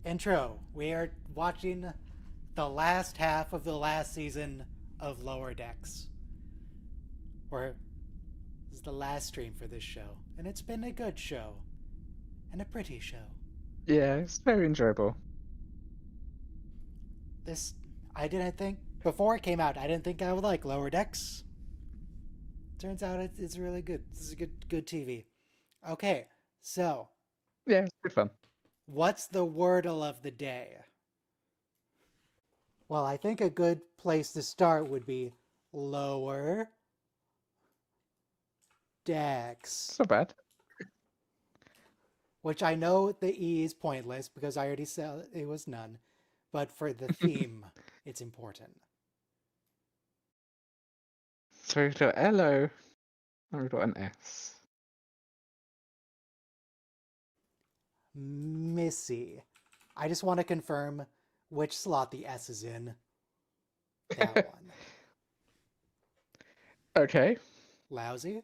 Intro. We are watching the last half of the last season of Lower Decks. This is the last stream for this show, and it's been a good show. And a pretty show. Yeah, it's very enjoyable. I didn't think, before it came out, I didn't think I would like Lower Decks. Turns out it's really good. This is good TV. Okay, so. Yeah, it's good fun. What's the wordle of the day? Well, I think a good place to start would be Lower Decks. It's not bad. Which I know the E is pointless because I already said it was none. But for the theme, it's important. So we've got L-O, and we've got an S. Missy. I just want to confirm which slot the S is in. That one. Okay. Lousy?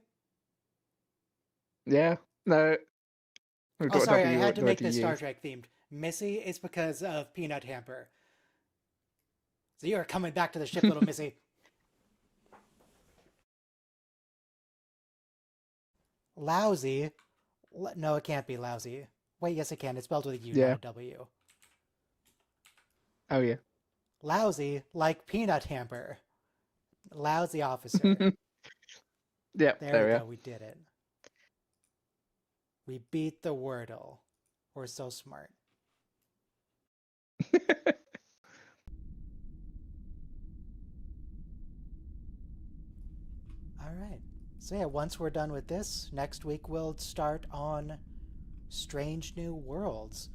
Yeah. No. Oh, sorry, I had to make this Star Trek themed. Missy is because of Peanut Hamper. So you are coming back to the ship, little Missy. Lousy? No, it can't be lousy. Wait, yes it can. It's spelled with a U, not a W. Oh, yeah. Lousy, like Peanut Hamper. Lousy officer. Yeah, there we go. are. We did it. We beat the Wordle. We're so smart. All right. So yeah, once we're done with this, next week we'll start on Strange New Worlds,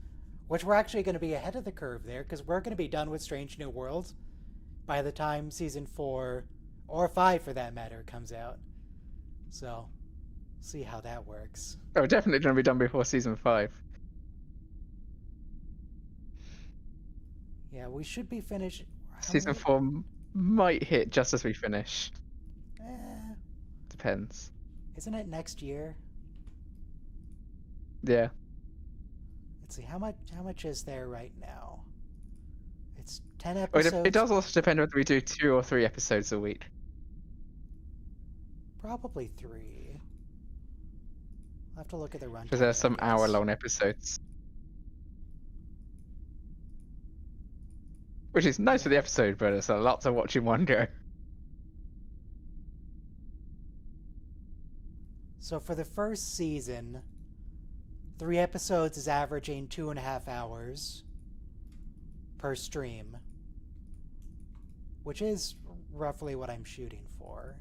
which we're actually going to be ahead of the curve there because we're going to be done with Strange New Worlds by the time season 4 or 5 for that matter comes out. So, see how that works. Oh, definitely going to be done before season 5. Yeah, we should be finished. Season 4 might hit just as we finish. Depends. Isn't it next year? Yeah. Let's see, how much is there right now? It's 10 episodes. It does also depend whether we do 2 or 3 episodes a week. Probably 3. I'll have to look at the runtime. Because there's some hour-long episodes. Which is nice for the episode, but it's a lot to watch in one go. So for the first season, 3 episodes is averaging 2.5 hours per stream, which is roughly what I'm shooting for.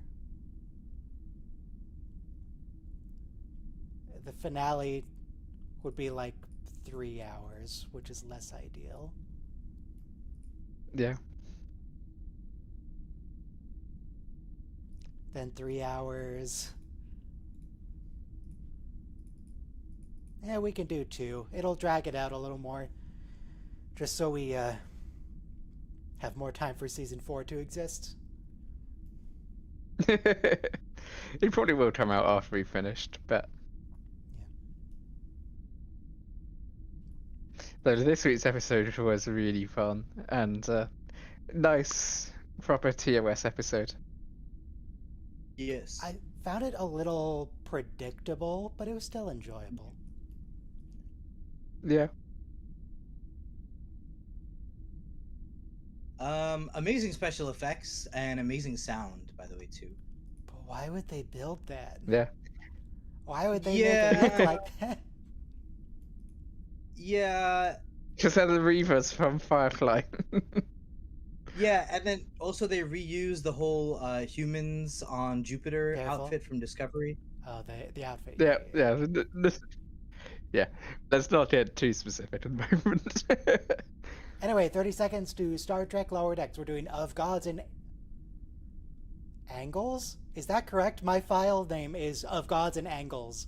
The finale would be like 3 hours, which is less ideal. Yeah. Then 3 hours. Yeah, we can do 2. It'll drag it out a little more, just so we have more time for season 4 to exist. It probably will come out after we've finished, but so this week's episode was really fun and nice, proper TOS episode. Yes. I found it a little predictable, but it was still enjoyable. Yeah. Amazing special effects and amazing sound, by the way, too. But why would they build that? Yeah. Why would they make it look like that? Yeah. Because they're the Reavers from Firefly. Yeah, and then also they reused the whole humans on Jupiter outfit from Discovery. Oh, the outfit. Yeah. Yeah. Let's not get too specific at the moment. Anyway, 30 seconds to Star Trek Lower Decks. We're doing Of Gods and Angles? Is that correct? My file name is Of Gods and Angles.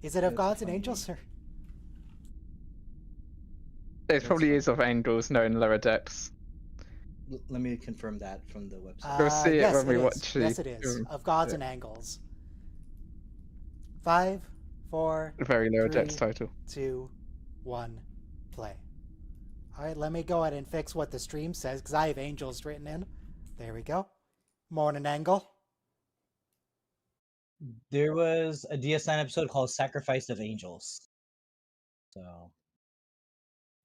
Is it Of Gods and Angels? Or... It probably is of Angles, no, in Lower Decks. Let me confirm that from the website. We'll see it when we watch it. Yes, it is. Of Gods and Angles. 5, 4, Very Lower 3, Decks title. 2, 1, play. All right, let me go ahead and fix what the stream says because I have angels written in. There we go. Morning angle. There was a DS9 episode called Sacrifice of Angels. So,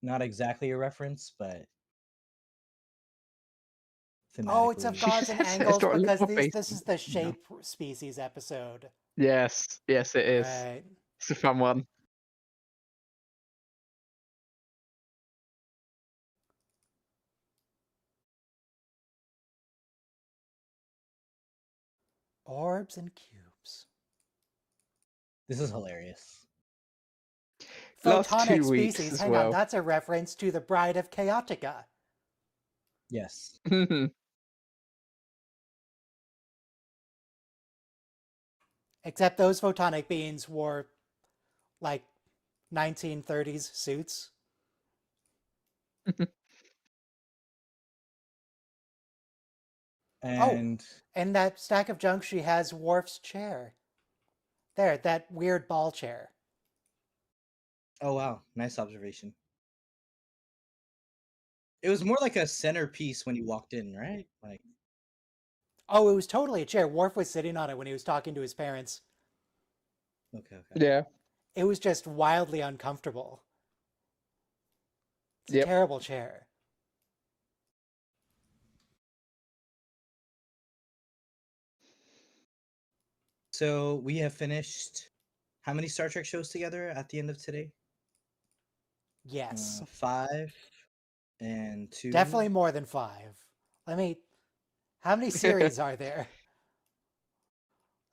not exactly a reference, but thematically. Oh, it's of gods and angles got a because little face this is on the it, you know. shape species episode. Yes, it is. Right. It's a fun one. Orbs and cubes. This is hilarious. Last Photonic 2 weeks species. as Hang on, well. that's a reference to the Bride of Chaotica. Yes. Except those photonic beings wore like 1930s suits. And and that stack of junk she has Worf's chair. There, that weird ball chair. oh wow, nice observation. It was more like a centerpiece when you walked in, right? Like, Oh, it was totally a chair. Worf was sitting on it when he was talking to his parents. okay. Yeah. It was just wildly uncomfortable. It's a Yep. terrible chair. So we have finished how many Star Trek shows together at the end of today? Yes. 5 and 2. Definitely more than 5. How many series are there?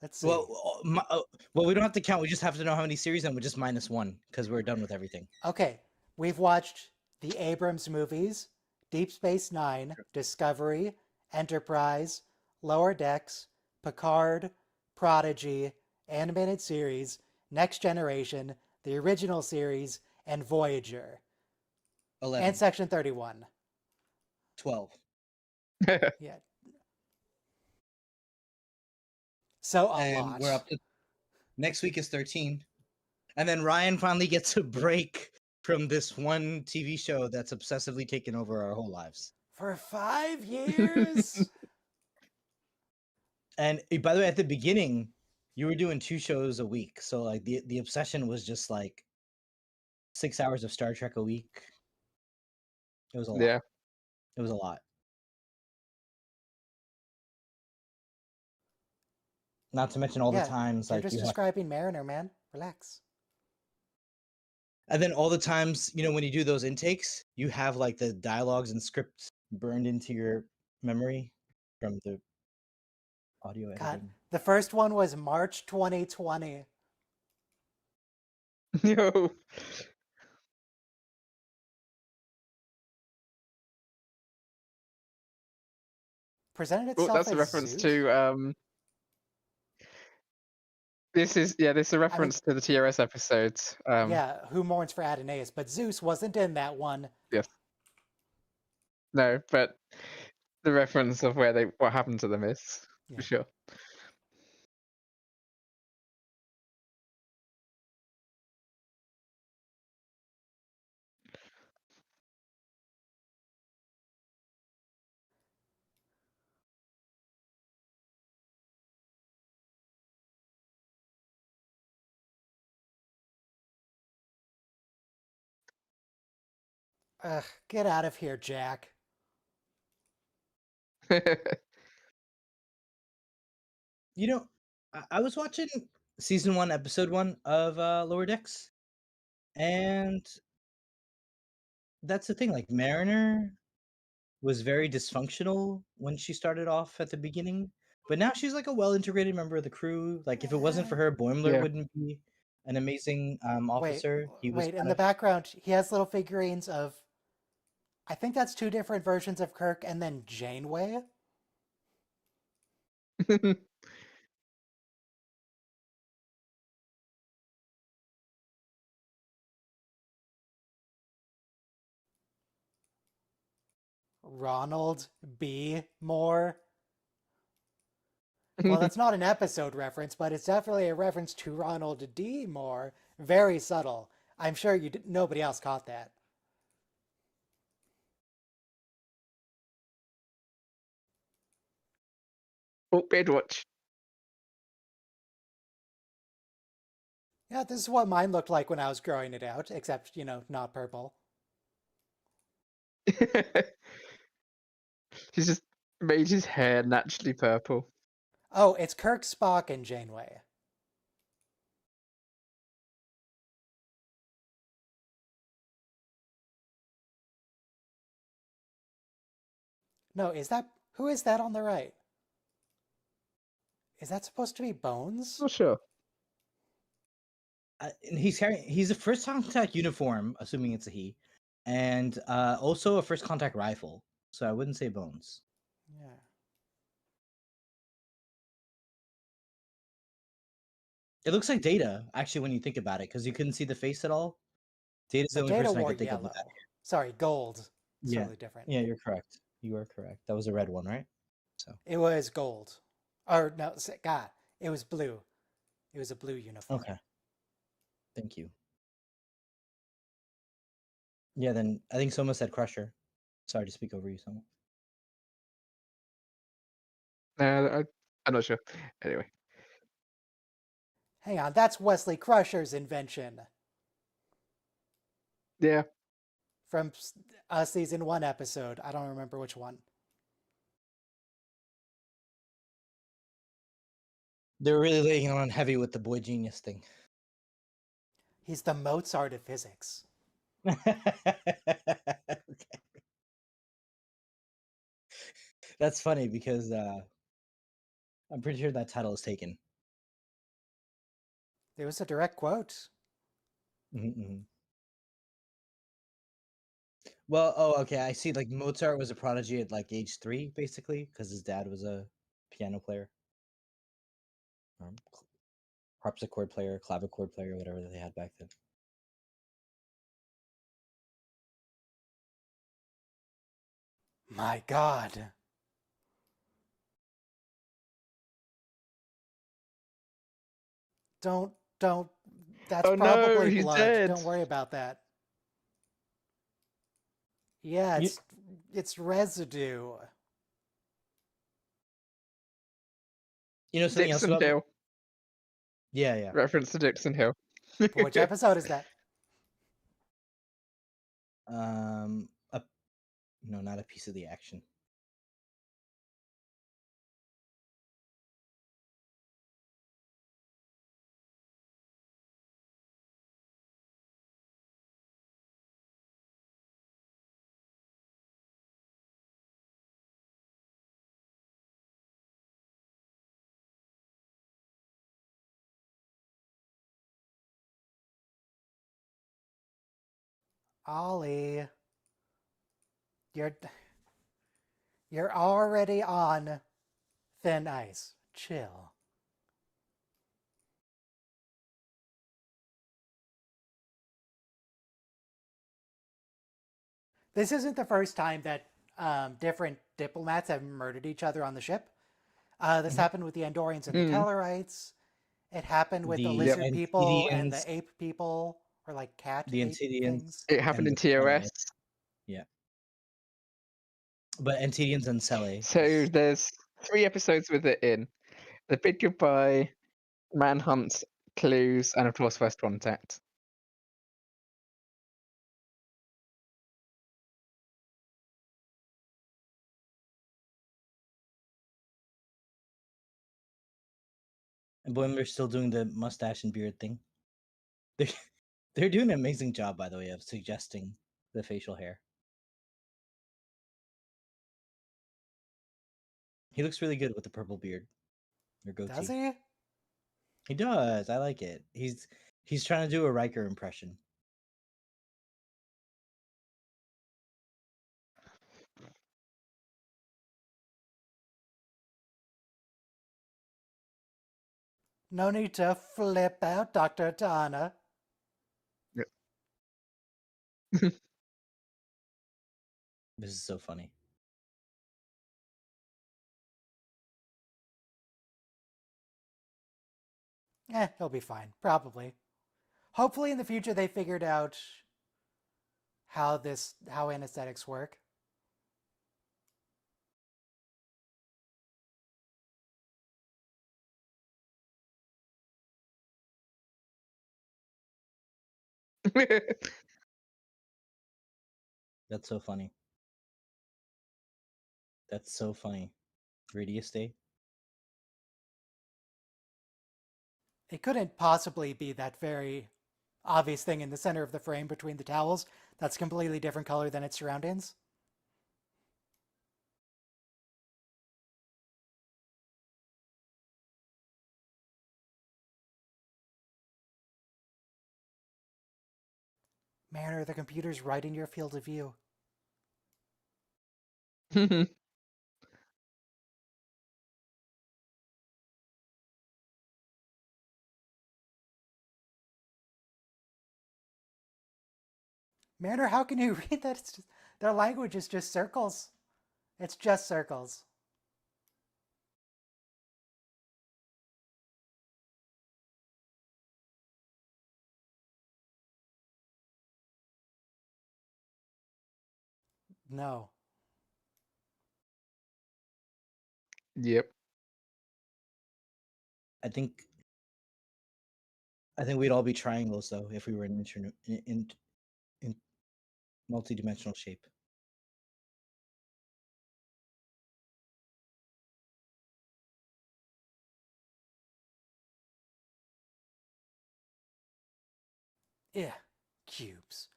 Let's see. Well, we don't have to count. We just have to know how many series, and we'll just minus 1 because we're done with everything. Okay, we've watched the Abrams movies, Deep Space Nine, Discovery, Enterprise, Lower Decks, Picard, Prodigy, animated series, Next Generation, the original series, and Voyager. 11. And Section 31. 12. Yeah. So a And lot. we're up to next week is 13. And then Ryan finally gets a break from this one TV show that's obsessively taken over our whole lives. For 5 years? And by the way, at the beginning, you were doing 2 shows a week. So like the obsession was just like 6 hours of Star Trek a week. It was a lot. Yeah. It was a lot. Not to mention all the times you're like just you have, describing Mariner, man. Relax. and then all the times, when you do those intakes, you have like the dialogues and scripts burned into your memory from the audio God, editing. the first one was March 2020. Yo. Presented Oh, itself that's a as reference Zeus? to this is a reference to the TRS episodes. Yeah, Who Mourns for Adonais, but Zeus wasn't in that one. Yes. No, but the reference of what happened to them is for sure. Ugh, get out of here, Jack. I was watching season 1, episode 1 of Lower Decks, and that's the thing. Like Mariner was very dysfunctional when she started off at the beginning, but now she's like a well-integrated member of the crew. Like if it wasn't for her, Boimler Yeah. wouldn't be an amazing officer. Wait, in the background, he has little figurines of, I think that's 2 different versions of Kirk and then Janeway. Ronald B. Moore. Well, that's not an episode reference, but it's definitely a reference to Ronald D. Moore. Very subtle. I'm sure nobody else caught that. Oh, beard watch. Yeah, this is what mine looked like when I was growing it out, except, not purple. She's just made his hair naturally purple. Oh, it's Kirk, Spock, and Janeway. No, who is that on the right? Is that supposed to be Bones? Not sure. And he's a first contact uniform, assuming it's a he, and also a first contact rifle. So I wouldn't say Bones. Yeah. It looks like Data, actually, when you think about it, because you couldn't see the face at all. Data's the But only Data person I wore could think of yellow. with that. Sorry, gold. It's Yeah, totally different. yeah, you're correct. You are correct. That was a red one, right? So It was gold. Or, no, God, it was blue. It was a blue uniform. okay, thank you. Yeah, then I think Soma said Crusher. Sorry to speak over you, Soma. I'm not sure. Anyway. Hang on, that's Wesley Crusher's invention Yeah. from a season 1 episode. I don't remember which one. They were really laying on heavy with the boy genius thing. He's the Mozart of physics. Okay. That's funny because I'm pretty sure that title is taken. It was a direct quote. Mm-hmm. Well, oh, okay. I see. Like Mozart was a prodigy at like age 3, basically, because his dad was a piano player, harpsichord player, clavichord player, whatever they had back then. My God. Don't. That's Oh no, probably he's blood. dead. Don't worry about that. Yeah, You, it's residue. you know something else Dixon about? Hill. Yeah, yeah. Reference to Dixon Hill. But which episode is that? A, no, not a piece of the action. Ollie, you're you're already on thin ice. Chill. This isn't the first time that different diplomats have murdered each other on the ship. This Mhm. happened with the Andorians and the Mm. Tellarites. It happened with the The lizard people and Antidians, the ape people, or like cat the ape Antidians, things. It happened and in the Cele. TOS. Yeah, but Antidians and Cele. So there's 3 episodes with it in. The Big Goodbye, Manhunt, Clues, and of course First Contact. And Boimler's still doing the mustache and beard thing. They're, they're doing an amazing job, by the way, of suggesting the facial hair. He looks really good with the purple beard or Does goatee. he? He does. I like it. He's trying to do a Riker impression. No need to flip out, Dr. Tana. Yep. This is so funny. He'll be fine. Probably. Hopefully in the future they figured out how anesthetics work. That's so funny. That's so funny. Radius Day. It couldn't possibly be that very obvious thing in the center of the frame between the towels that's completely different color than its surroundings. Mariner, the computer's right in your field of view. Mariner, how can you read that? It's just, their language is just circles. It's just circles. No. Yep. I think we'd all be triangles though if we were in multi-dimensional shape. Yeah, cubes.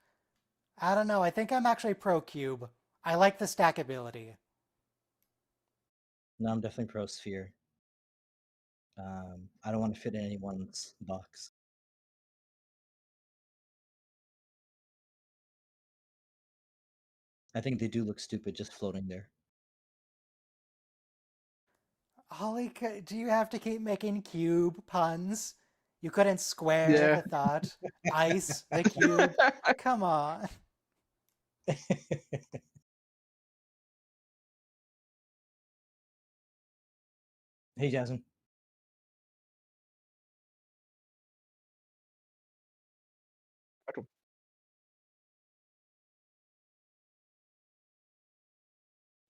I don't know. I think I'm actually pro cube. I like the stackability. No, I'm definitely pro sphere. I don't want to fit in anyone's box. I think they do look stupid just floating there. Holly, do you have to keep making cube puns? You couldn't square Yeah. the thought. Ice the cube. Come on. Hey, Jasmine.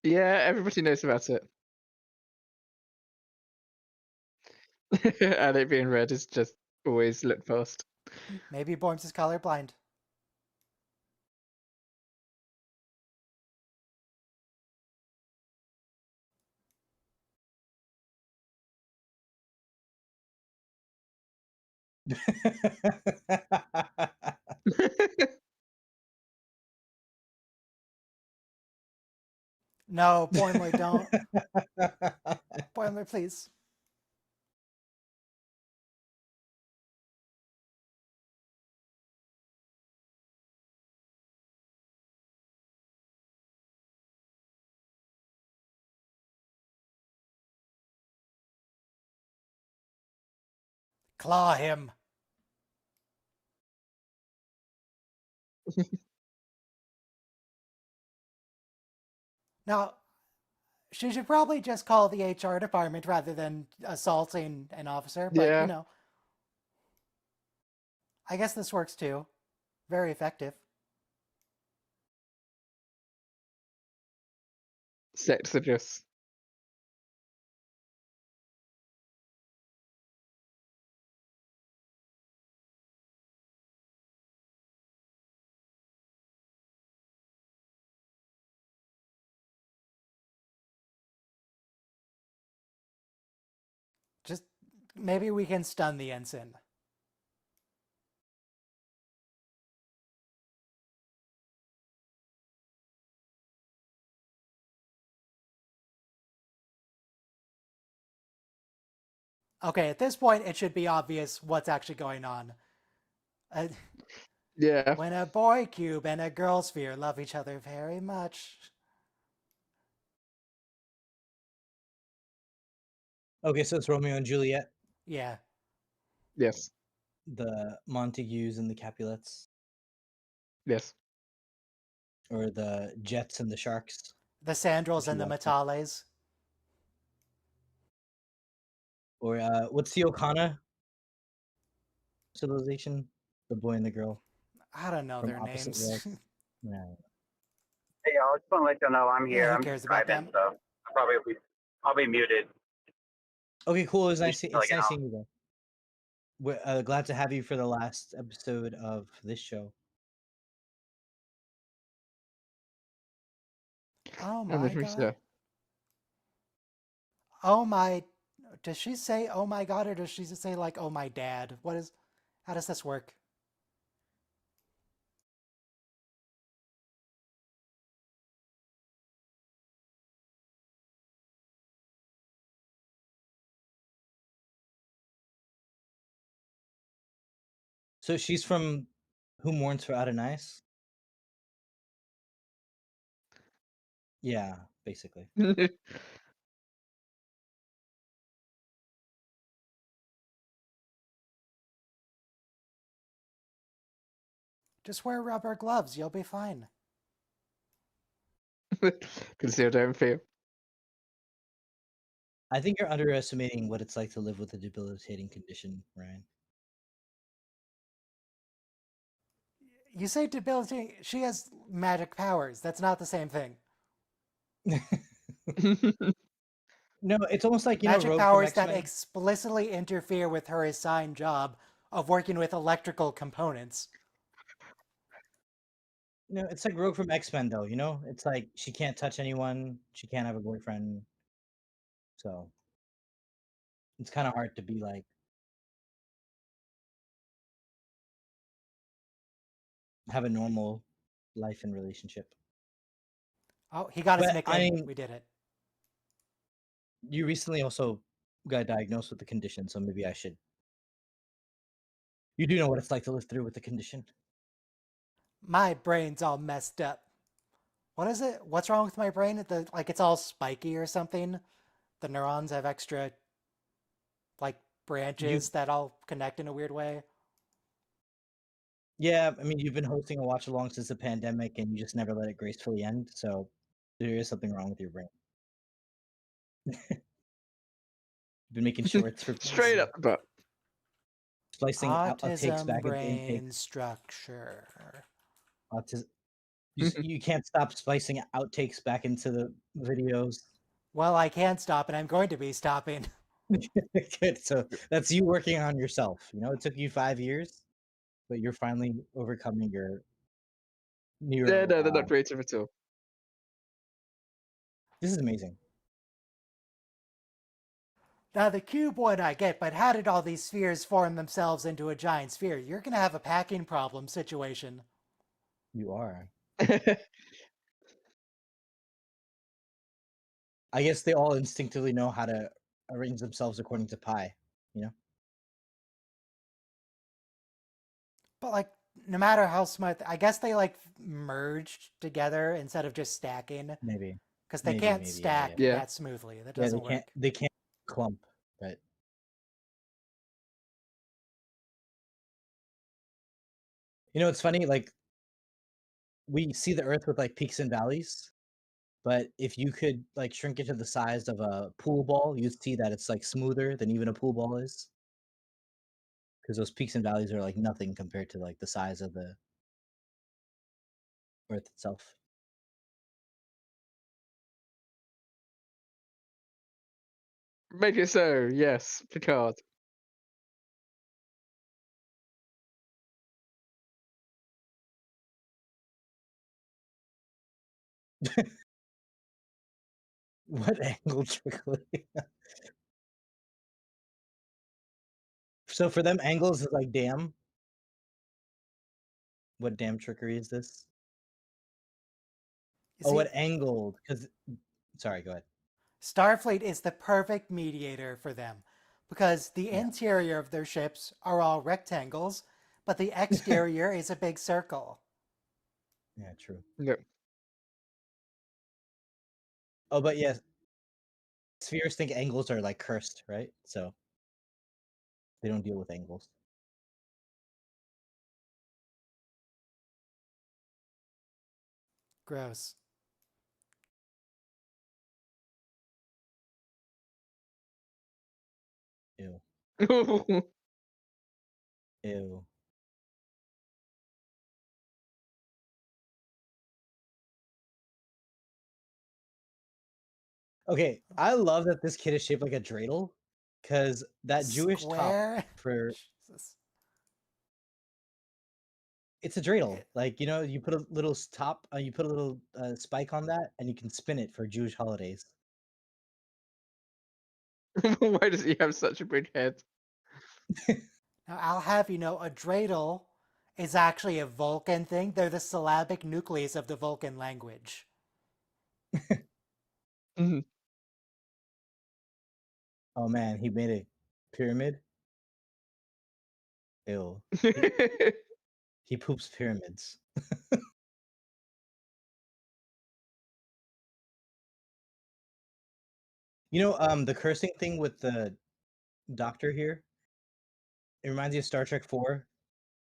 Yeah, everybody knows about it. And it being red is just always looked past. Maybe Borms is colorblind. No, Boimler, don't. Boimler, please. Claw him. Now, she should probably just call the HR department rather than assaulting an officer, but Yeah. I guess this works too. Very effective. Sex suggests. Just maybe we can stun the ensign. Okay, at this point, it should be obvious what's actually going on. Yeah. When a boy cube and a girl sphere love each other very much. Okay, so it's Romeo and Juliet, Yeah. Yes. the Montagues and the Capulets, Yes. or the Jets and the Sharks. The Sandrels If you and the watch it. Matales. Or what's the Okana civilization? The boy and the girl I don't know from their opposite names. worlds. Yeah. Hey, I just want to let you know I'm here. Yeah, who I'm cares just about driving, them? so I'll be muted. Okay, cool. It was You nice. should It's like it nice out. seeing you though. We're glad to have you for the last episode of this show. Oh And my the god. Fissure. Oh my. Does she say oh my god, or does she just say like oh my dad? How does this work? So she's from Who Mourns for Adonais? Yeah, basically. Just wear rubber gloves, you'll be fine. Conceal, don't feel. I think you're underestimating what it's like to live with a debilitating condition, Ryan. You say debilitating. She has magic powers. That's not the same thing. No, it's almost like, Magic Rogue from powers that X-Men. explicitly interfere with her assigned job of working with electrical components. No, it's like Rogue from X-Men, though. It's like she can't touch anyone. She can't have a boyfriend. So it's kind of hard to be like have a normal life and relationship. Oh, he got his But I nickname. mean, We did it. you recently also got diagnosed with the condition, so maybe I should. You do know what it's like to live through with the condition. My brain's all messed up. What is it? What's wrong with my brain? Like it's all spiky or something? The neurons have extra like branches that all connect in a weird way. Yeah, I mean, you've been hosting a watch along since the pandemic, and you just never let it gracefully end. So there is something wrong with your brain. You've been making shorts for Straight up the butt. splicing outtakes Autism back into brain intakes. structure. Autism. You can't stop splicing outtakes back into the videos. Well, I can't stop, and I'm going to be stopping. Good. So that's you working on yourself. It took you 5 years, but you're finally overcoming your neuro. Yeah, no, they're not creative at all. This is amazing. Now, the cube one I get, but how did all these spheres form themselves into a giant sphere? You're going to have a packing problem situation. You are. I guess they all instinctively know how to arrange themselves according to pi. But, like, no matter how smart, I guess they, like, merged together instead of just stacking. Maybe. Because they Maybe, can't maybe, stack yeah. that smoothly. That Yeah, doesn't work. they can't clump, but it's funny, like we see the earth with like peaks and valleys, but if you could like shrink it to the size of a pool ball, you'd see that it's like smoother than even a pool ball is. Because those peaks and valleys are like nothing compared to like the size of the earth itself. Maybe so, yes, Picard. What angle trickery? So for them, angles is like damn. What damn trickery is this? You Oh, see, what angled? Because sorry, go ahead. Starfleet is the perfect mediator for them. Because the Yeah. interior of their ships are all rectangles, but the exterior is a big circle. Yeah, true. No. Oh, but yes, spheres think angles are like cursed, right? So they don't deal with angles. Gross. Ew. Ew. Okay, I love that this kid is shaped like a dreidel, because that Jewish top Square? for This- It's a dreidel. It- Like, you know, you put a little top, you put a little spike on that, and you can spin it for Jewish holidays. Why does he have such a big head? Now, I'll have you know, a dreidel is actually a Vulcan thing. They're the syllabic nucleus of the Vulcan language. Mhm. Oh man, he made a pyramid. Ew. He poops pyramids. You know, the cursing thing with the doctor here, it reminds me of Star Trek 4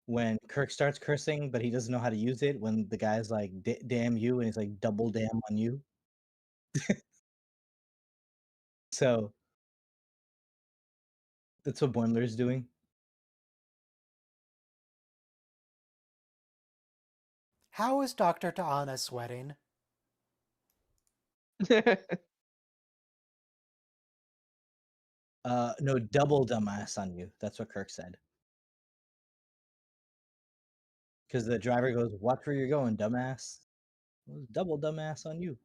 when Kirk starts cursing, but he doesn't know how to use it. When the guy's like, damn you, and he's like, double damn on you. So that's what Boimler's doing. How is Dr. Ta'ana sweating? No, double dumbass on you. That's what Kirk said. Because the driver goes, watch where you're going, dumbass. Well, double dumbass on you.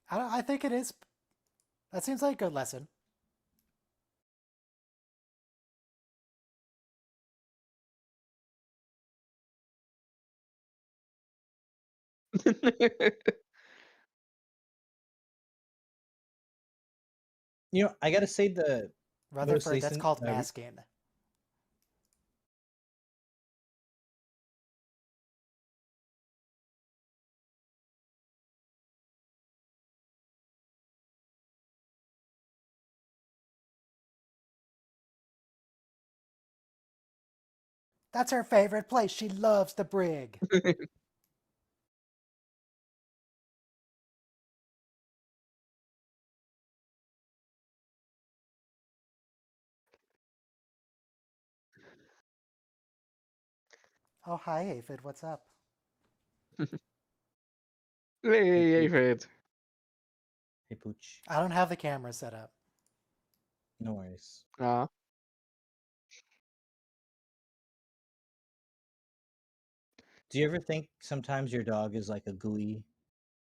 I think it is. That seems like a good lesson. You know, I gotta say the most Rutherford, that's recent called masking. That's her favorite place. She loves the brig. Oh, hi, Aphid. What's up? Hey, David. Hey Pooch. I don't have the camera set up. No worries. Ah. Do you ever think sometimes your dog is like a gooey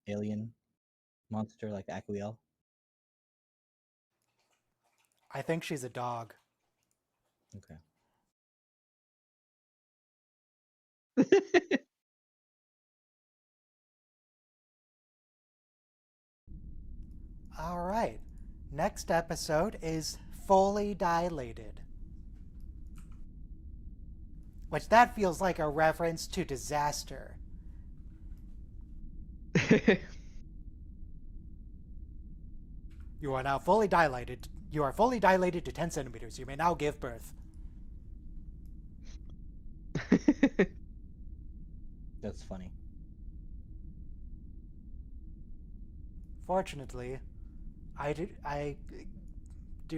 alien monster like Aquiel? I think she's a dog. Okay. All right. Next episode is Fully Dilated. Which that feels like a reference to disaster. You are now fully dilated. You are fully dilated to 10 centimeters. You may now give birth. That's funny. Fortunately, I do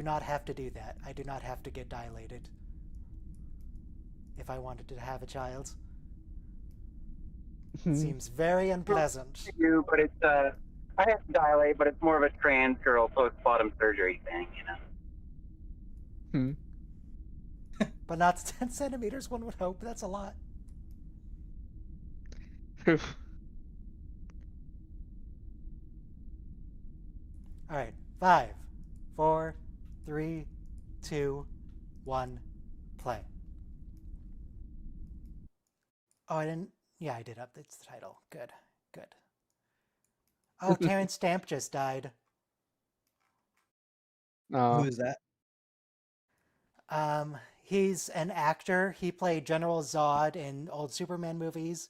not have to do that. I do not have to get dilated if I wanted to have a child. It seems very unpleasant. You, but it's I have to dilate, but it's more of a trans girl postpartum surgery thing, you know. But not 10 centimeters, one would hope. That's a lot. All right. 5, 4, 3, 2, 1, play. Oh, I didn't. Yeah, I did update the title. Good. Good. Oh, Terrence Stamp just died. Who Oh. is that? He's an actor. He played General Zod in old Superman movies.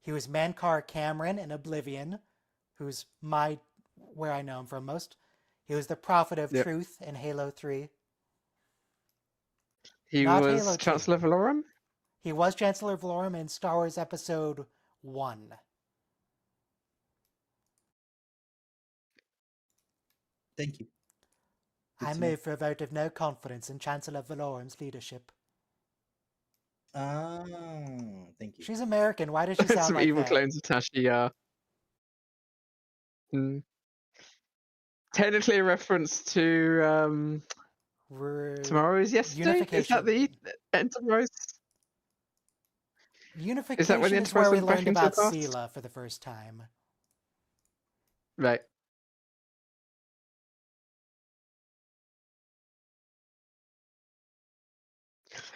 He was Mankar Cameron in Oblivion, who's where I know him from most. He was the Prophet of Yep. Truth in Halo 3. He Not was Halo 2. Chancellor Valorum? He was Chancellor Valorum in Star Wars Episode 1. Thank you. Good I to know. move for a vote of no confidence in Chancellor Valorum's leadership. Oh, thank you. She's American. Why does she sound Some like evil that? clones of Tashi. Technically a reference to Tomorrow is Yesterday? Is that the Enterprise? Unification Is that when the is where Enterprise we went back learned into the about past? Sela for the first time. Right.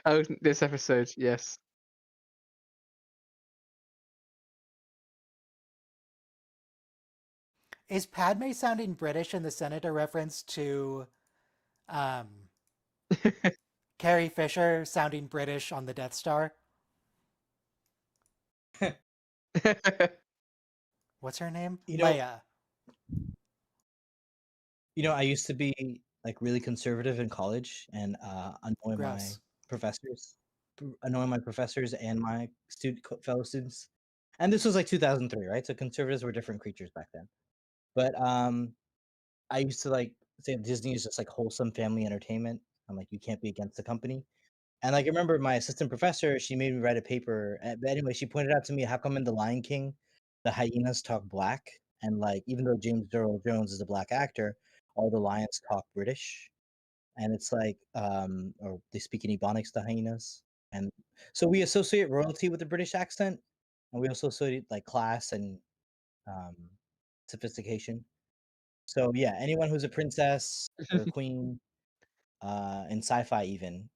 Oh, this episode, yes. Is Padme sounding British in the Senate a reference to Carrie Fisher sounding British on the Death Star? What's her name? You know- Leia. I used to be like really conservative in college and annoy Gross. my professors and my fellow students. And this was like 2003, right? So conservatives were different creatures back then. But I used to like say Disney is just like wholesome family entertainment. I'm like, you can't be against the company. And like I remember my assistant professor, she made me write a paper. But anyway, she pointed out to me how come in The Lion King, the hyenas talk black, and like even though James Earl Jones is a black actor, all the lions talk British, and it's like or they speak in Ebonics, the hyenas, and so we associate royalty with the British accent, and we also associate like class and um, sophistication. So yeah, anyone who's a princess or a queen in sci-fi even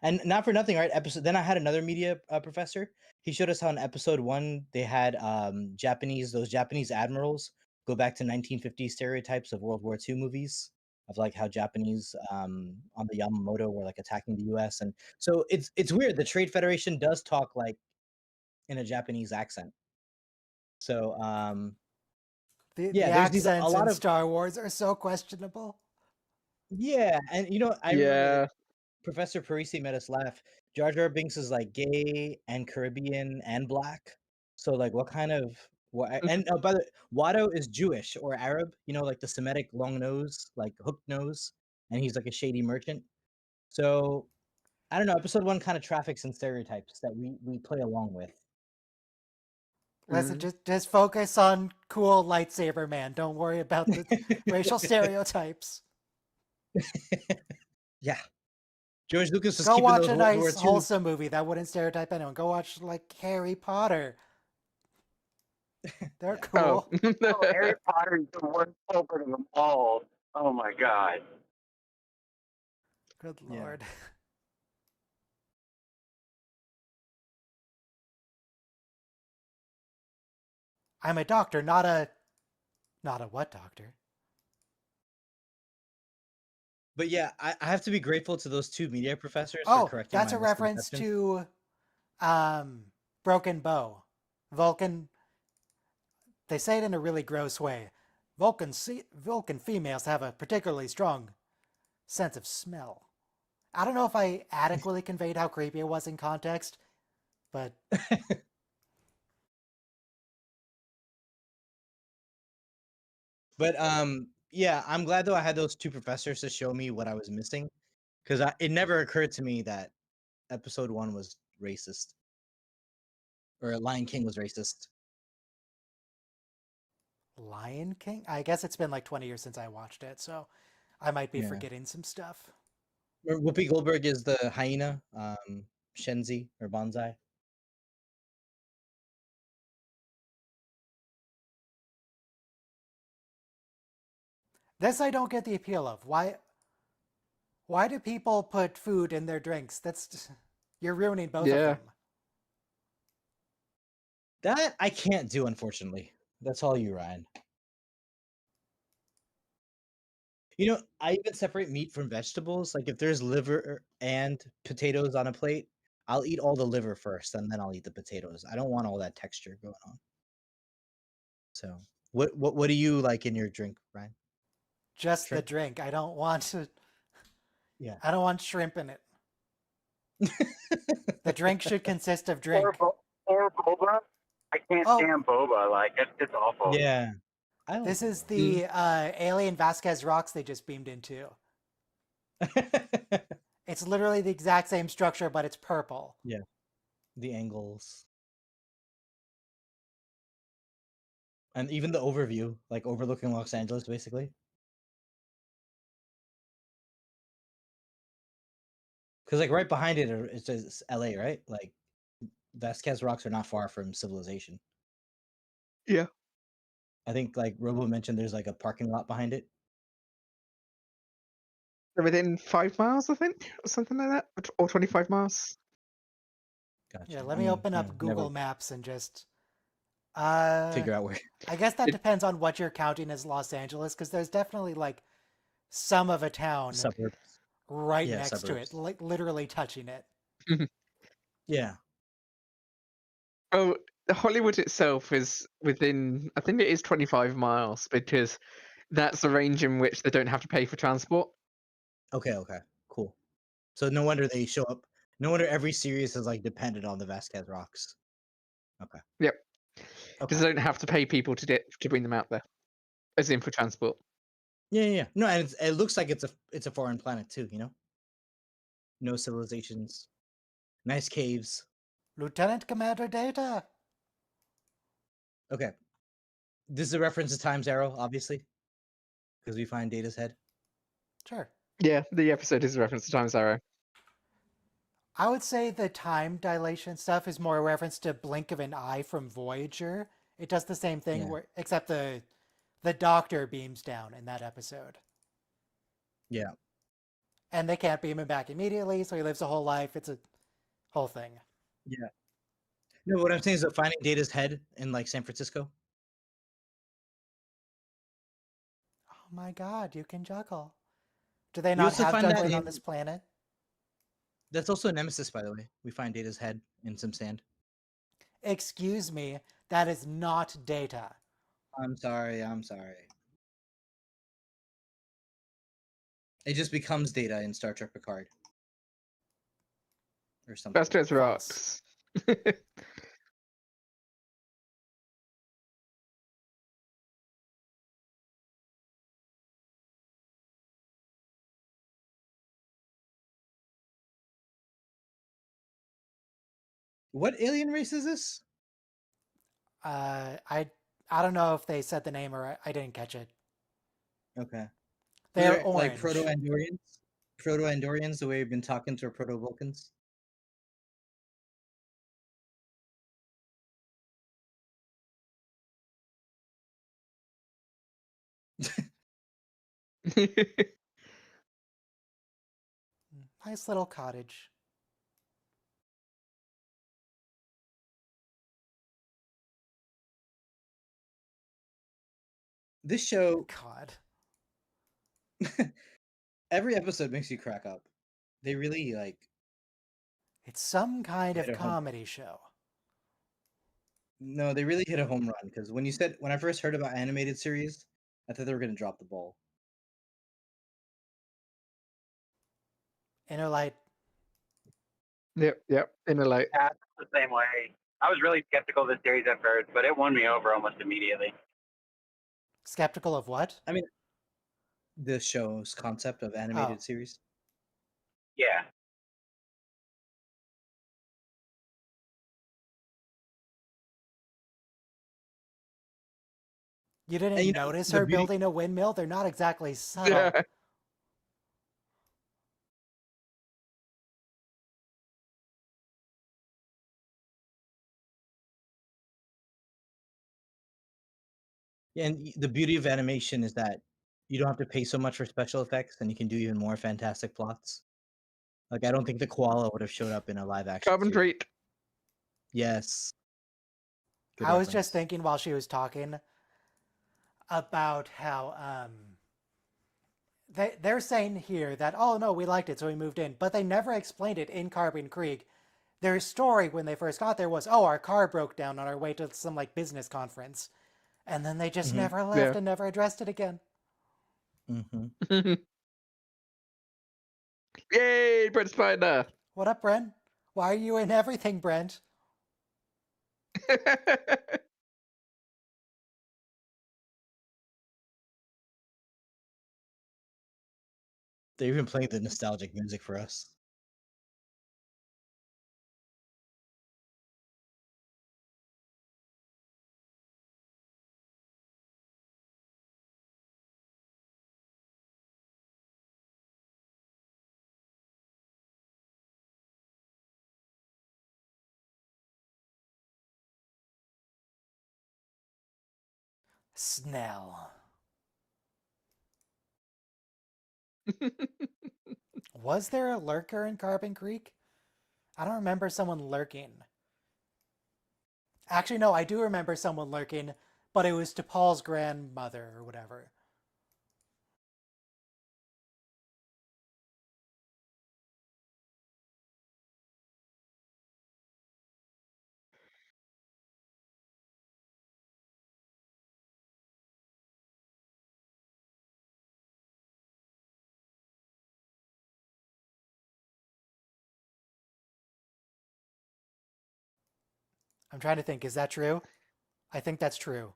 and not for nothing, right? Episode then I had another media professor. He showed us how in episode 1 they had those Japanese admirals go back to 1950s stereotypes of World War II movies of like how Japanese on the Yamamoto were like attacking the US. And so it's weird, the Trade Federation does talk like in a Japanese accent. So The yeah, there's these a accents lot in of Star Wars are so questionable. yeah. And I remember Yeah. like Professor Parisi made us laugh. Jar Jar Binks is like gay and Caribbean and black. So like, what kind of what? And by the Watto is Jewish or Arab. Like the Semitic long nose, like hooked nose, and he's like a shady merchant. So I don't know. Episode 1 kind of traffics in stereotypes that we play along with. Listen, just focus on cool lightsaber man. Don't worry about the racial stereotypes. Yeah, George Lucas was Go keeping watch those a World War nice, II. wholesome movie that wouldn't stereotype anyone. Go watch like Harry Potter. They're Yeah. cool. Oh, Harry Potter is the worst culprit of them all. Oh my god. Good Yeah. lord. I'm a doctor, not a what doctor? But yeah, I have to be grateful to those 2 media professors for Oh, correcting that's my a reference misconceptions. to Broken Bow. Vulcan. They say it in a really gross way. Vulcan females have a particularly strong sense of smell. I don't know if I adequately conveyed how creepy it was in context, but But yeah, I'm glad though I had those 2 professors to show me what I was missing, because it never occurred to me that episode 1 was racist or Lion King was racist. Lion King? I guess it's been like 20 years since I watched it, so I might be Yeah. forgetting some stuff. Whoopi Goldberg is the hyena, Shenzi or Bonsai. This I don't get the appeal of. Why do people put food in their drinks? You're ruining both of them. That I can't do, unfortunately. That's all you, Ryan. I even separate meat from vegetables. Like if there's liver and potatoes on a plate, I'll eat all the liver first and then I'll eat the potatoes. I don't want all that texture going on. So, what do you like in your drink, Ryan? Just the Shrimp? drink. I don't want Yeah. shrimp in it. The drink should consist of drink. Or boba. I can't Oh. stand boba. Like, it's just awful. Yeah. I like This is boba. the Alien Vasquez rocks they just beamed into. It's literally the exact same structure, but it's purple. The angles. And even the overview, like overlooking Los Angeles, basically. Because like right behind it, it says LA, right? Like Vasquez Rocks are not far from civilization. Yeah. I think like Robo mentioned there's like a parking lot behind it. They're within 5 miles, I think, or something like that, or 25 miles. Gotcha. Yeah, let I me mean, open you up know, Google never Maps and just figure out where. I guess that It- depends on what you're counting as Los Angeles, because there's definitely like some of a town Suburbs. right Yeah, next to it, suburbs. like literally touching it. Yeah. Oh, Hollywood itself is within, I think it is 25 miles, because that's the range in which they don't have to pay for transport. Okay. Cool. So no wonder they show up. No wonder every series is like dependent on the Vasquez Rocks. Okay. Yep. Okay. Because they don't have to pay people to bring them out there, as in for transport. Yeah. No, and it looks like it's a foreign planet too. You know, no civilizations, nice caves. Lieutenant Commander Data. Okay, this is a reference to Time's Arrow, obviously, because we find Data's head. Sure. Yeah, the episode is a reference to Time's Arrow. I would say the time dilation stuff is more a reference to Blink of an Eye from Voyager. It does the same thing, Yeah. where except the Doctor beams down in that episode, Yeah. and they can't beam him back immediately, so he lives a whole life. It's a whole thing. Yeah. No, what I'm saying is that finding Data's head in like San Francisco. Oh my God, you can juggle. Do they We not also have find that juggling on in. this planet? That's also a nemesis, by the way. We find Data's head in some sand. Excuse me, that is not Data. I'm sorry. It just becomes Data in Star Trek Picard. Or something. Vasquez False. Rocks. What alien race is this? I don't know if they said the name or I didn't catch it. Okay. They're They're like orange. Proto-Andorians? Proto-Andorians, the way we've been talking to our Proto-Vulcans? Nice little cottage. This show, God. every episode makes you crack up. They really like It's some kind hit of a home. comedy show. No, they really hit a home run because when I first heard about animated series, I thought they were gonna drop the ball. Inner Light. Yep, in a light. Yeah, it's the same way. I was really skeptical of the series at first, but it won me over almost immediately. Skeptical of what? I mean, the show's concept of animated series. Yeah. You didn't And notice the her beauty. building a windmill? They're not exactly subtle. Yeah. Yeah, and the beauty of animation is that you don't have to pay so much for special effects, and you can do even more fantastic plots. Like I don't think the koala would have showed up in a live action Carbon series. treat. Yes. Good I was just reference. thinking while she was talking about how they're saying here that, oh no, we liked it, so we moved in, but they never explained it in Carbon Creek. Their story when they first got there was, oh, our car broke down on our way to some like business conference, and then they just Mhm. never left Yeah. and never addressed it again. Mm-hmm. Yay, Brent Spiner. What up, Brent? Why are you in everything, Brent? They're even playing the nostalgic music for us. Snell. Was there a lurker in Carbon Creek? I don't remember someone lurking. Actually, no, I do remember someone lurking, but it was to Paul's grandmother or whatever. I'm trying to think. Is that true? I think that's true.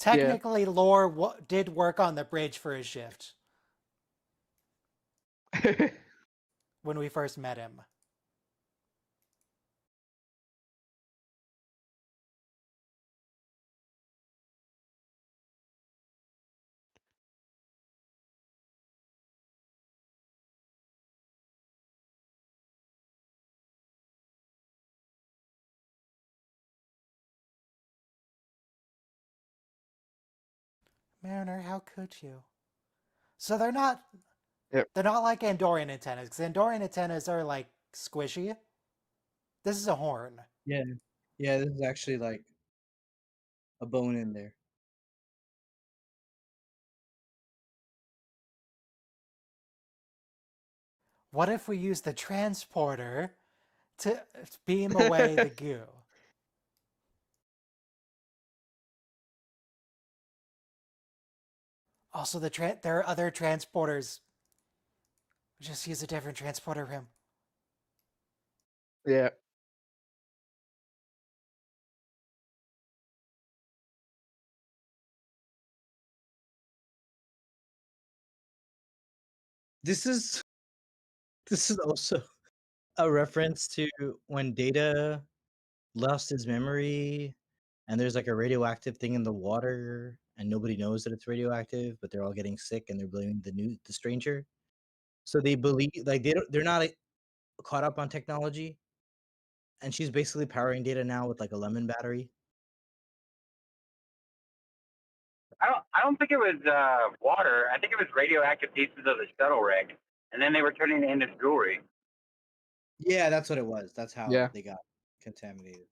Yeah. Technically, Lore did work on the bridge for his shift when we first met him. Mariner, how could you? So they're not Yep. they're not like Andorian antennas, because Andorian antennas are like squishy. This is a horn. Yeah. Yeah, this is actually like a bone in there. What if we use the transporter to beam away the goo? Also, there are other transporters. Just use a different transporter room. Yeah. This is also a reference to when Data lost his memory and there's like a radioactive thing in the water and nobody knows that it's radioactive, but they're all getting sick and they're blaming the stranger. So they believe like they're not caught up on technology, and she's basically powering Data now with like a lemon battery. I don't think it was water. I think it was radioactive pieces of the shuttle wreck, and then they were turning it into jewelry. Yeah, that's what it was. That's how Yeah. they got contaminated.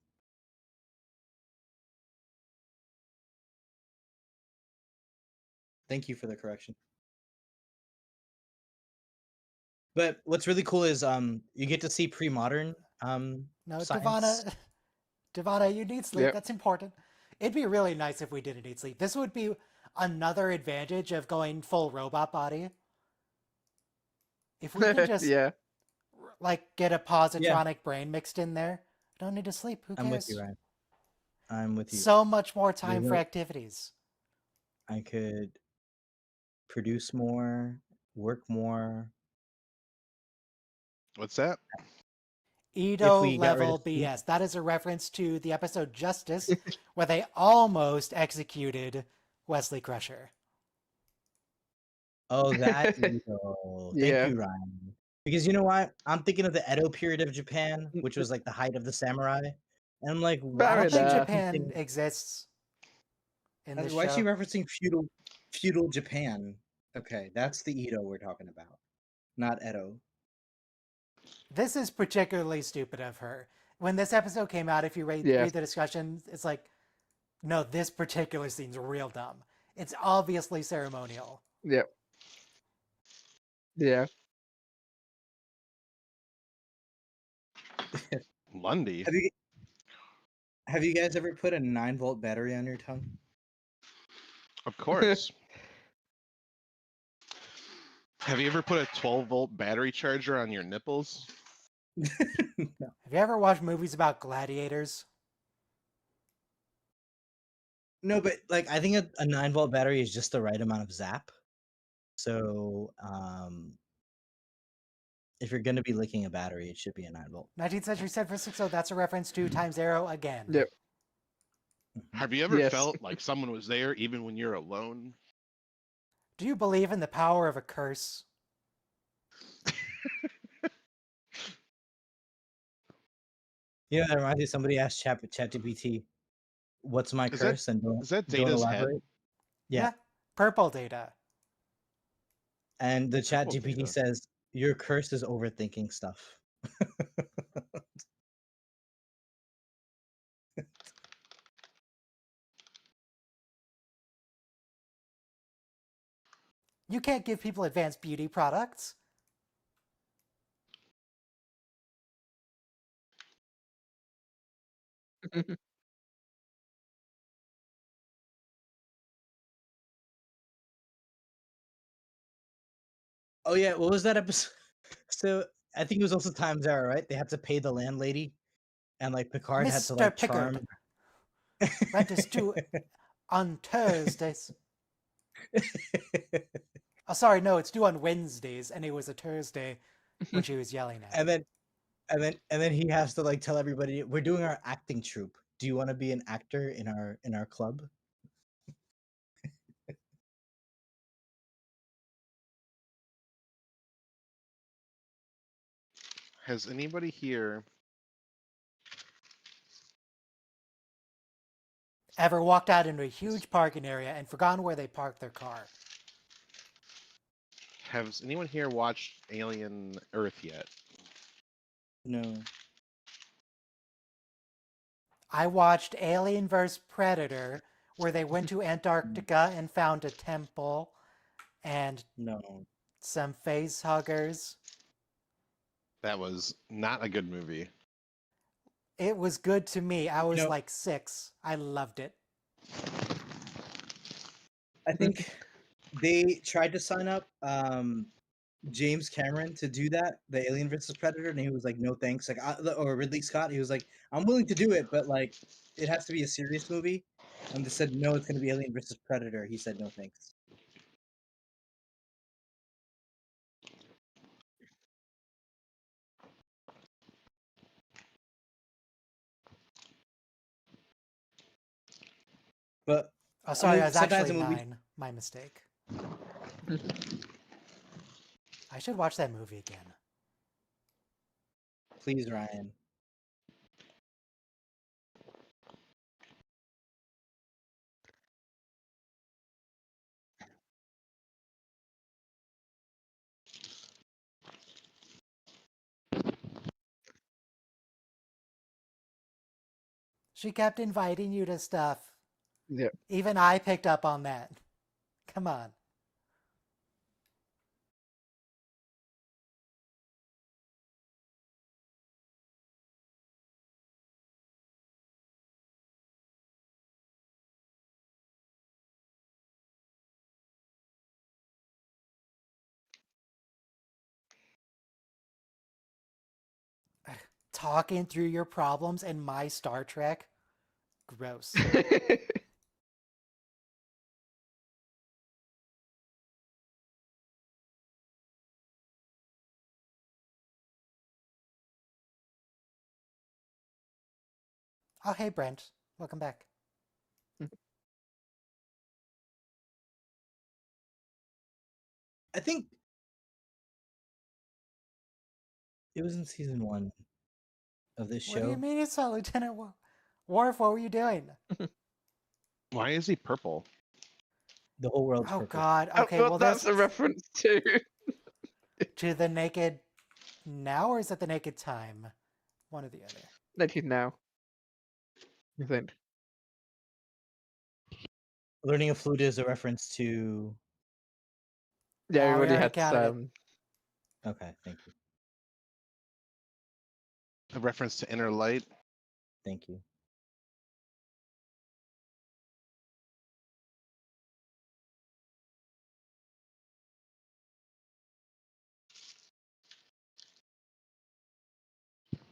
Thank you for the correction. But what's really cool is you get to see pre-modern No, science. Devana, you need sleep. Yep. That's important. It'd be really nice if we didn't need sleep. This would be another advantage of going full robot body. If we can just Yeah. like get a Yeah, positronic brain mixed in there, I don't need to sleep. Who I'm with you, cares? Ryan. I'm with you. So much more time There's for no- activities. I could produce more, work more. What's that? Edo we got rid level of sleep. BS. That is a reference to the episode Justice, where they almost executed Wesley Crusher. Oh, that Edo. Thank Yeah. you, Ryan. Because you know what? I'm thinking of the Edo period of Japan, which was like the height of the samurai. And I'm like, I why don't is she think enough. Japan referencing exists in this why is she show. referencing feudal Japan? Okay, that's the Edo we're talking about, not Edo. This is particularly stupid of her. When this episode came out, if you read Yeah. the discussion, it's like, no, this particular scene's real dumb. It's obviously ceremonial. Yep. Yeah. Lundy. Have you guys ever put a 9-volt battery on your tongue? Of course. Have you ever put a 12-volt battery charger on your nipples? No. Have you ever watched movies about gladiators? No, but like I think a 9-volt battery is just the right amount of zap. So if you're gonna be licking a battery, it should be a 9-volt. 19th century San Francisco, that's a reference to Times Arrow again. Yep. Have you ever Yes. felt like someone was there even when you're alone? Do you believe in the power of a curse? You know, that reminds me. Somebody asked ChatGPT, what's my Is that- curse and don't Is that don't Data's head? elaborate. Yeah. Purple Data. And the chat Purple GPT Data. says your curse is overthinking stuff. You can't give people advanced beauty products. Oh yeah, what was that episode? So I think it was also Times Arrow, right? They had to pay the landlady, and like Picard had to Mr. like Pickard, charm. rent is due on Thursdays. Oh, sorry, no, it's due on Wednesdays, and it was a Thursday when she was yelling at and him. then he has to like tell everybody we're doing our acting troupe. Do you want to be an actor in our club? Has anybody here Ever walked out into a huge parking area and forgotten where they parked their car? has anyone here watched Alien Earth yet? No. I watched Alien vs. Predator, where they went to Antarctica and found a temple and No. some face huggers. That was not a good movie. It was good to me. I was know- like 6. I loved it. I think they tried to sign up James Cameron to do that, the Alien versus Predator, and he was like, "No thanks." Like, or Ridley Scott, he was like, "I'm willing to do it, but like, it has to be a serious movie." And they said, "No, it's going to be Alien versus Predator." He said, "No thanks." But Oh, sorry, I was sometimes actually a movie- 9. My mistake. I should watch that movie again. Please, Ryan. She kept inviting you to stuff. Yeah. Even I picked up on that. Come on. Talking through your problems in my Star Trek? Gross. Oh, hey, Brent. Welcome back. I think it was in season 1 of this What do you show. mean it's not Lieutenant Worf? What were you doing? Why is he purple? The whole world's Oh, purple. God. Oh, Okay, well, well, that's there's a reference to. to the Naked Now, or is it the Naked Time? One or the other. Naked Now. I think. Learning a flute is a reference to. Yeah, Oh, we we already already had counted it. some. Okay, thank you. A reference to Inner Light. Thank you.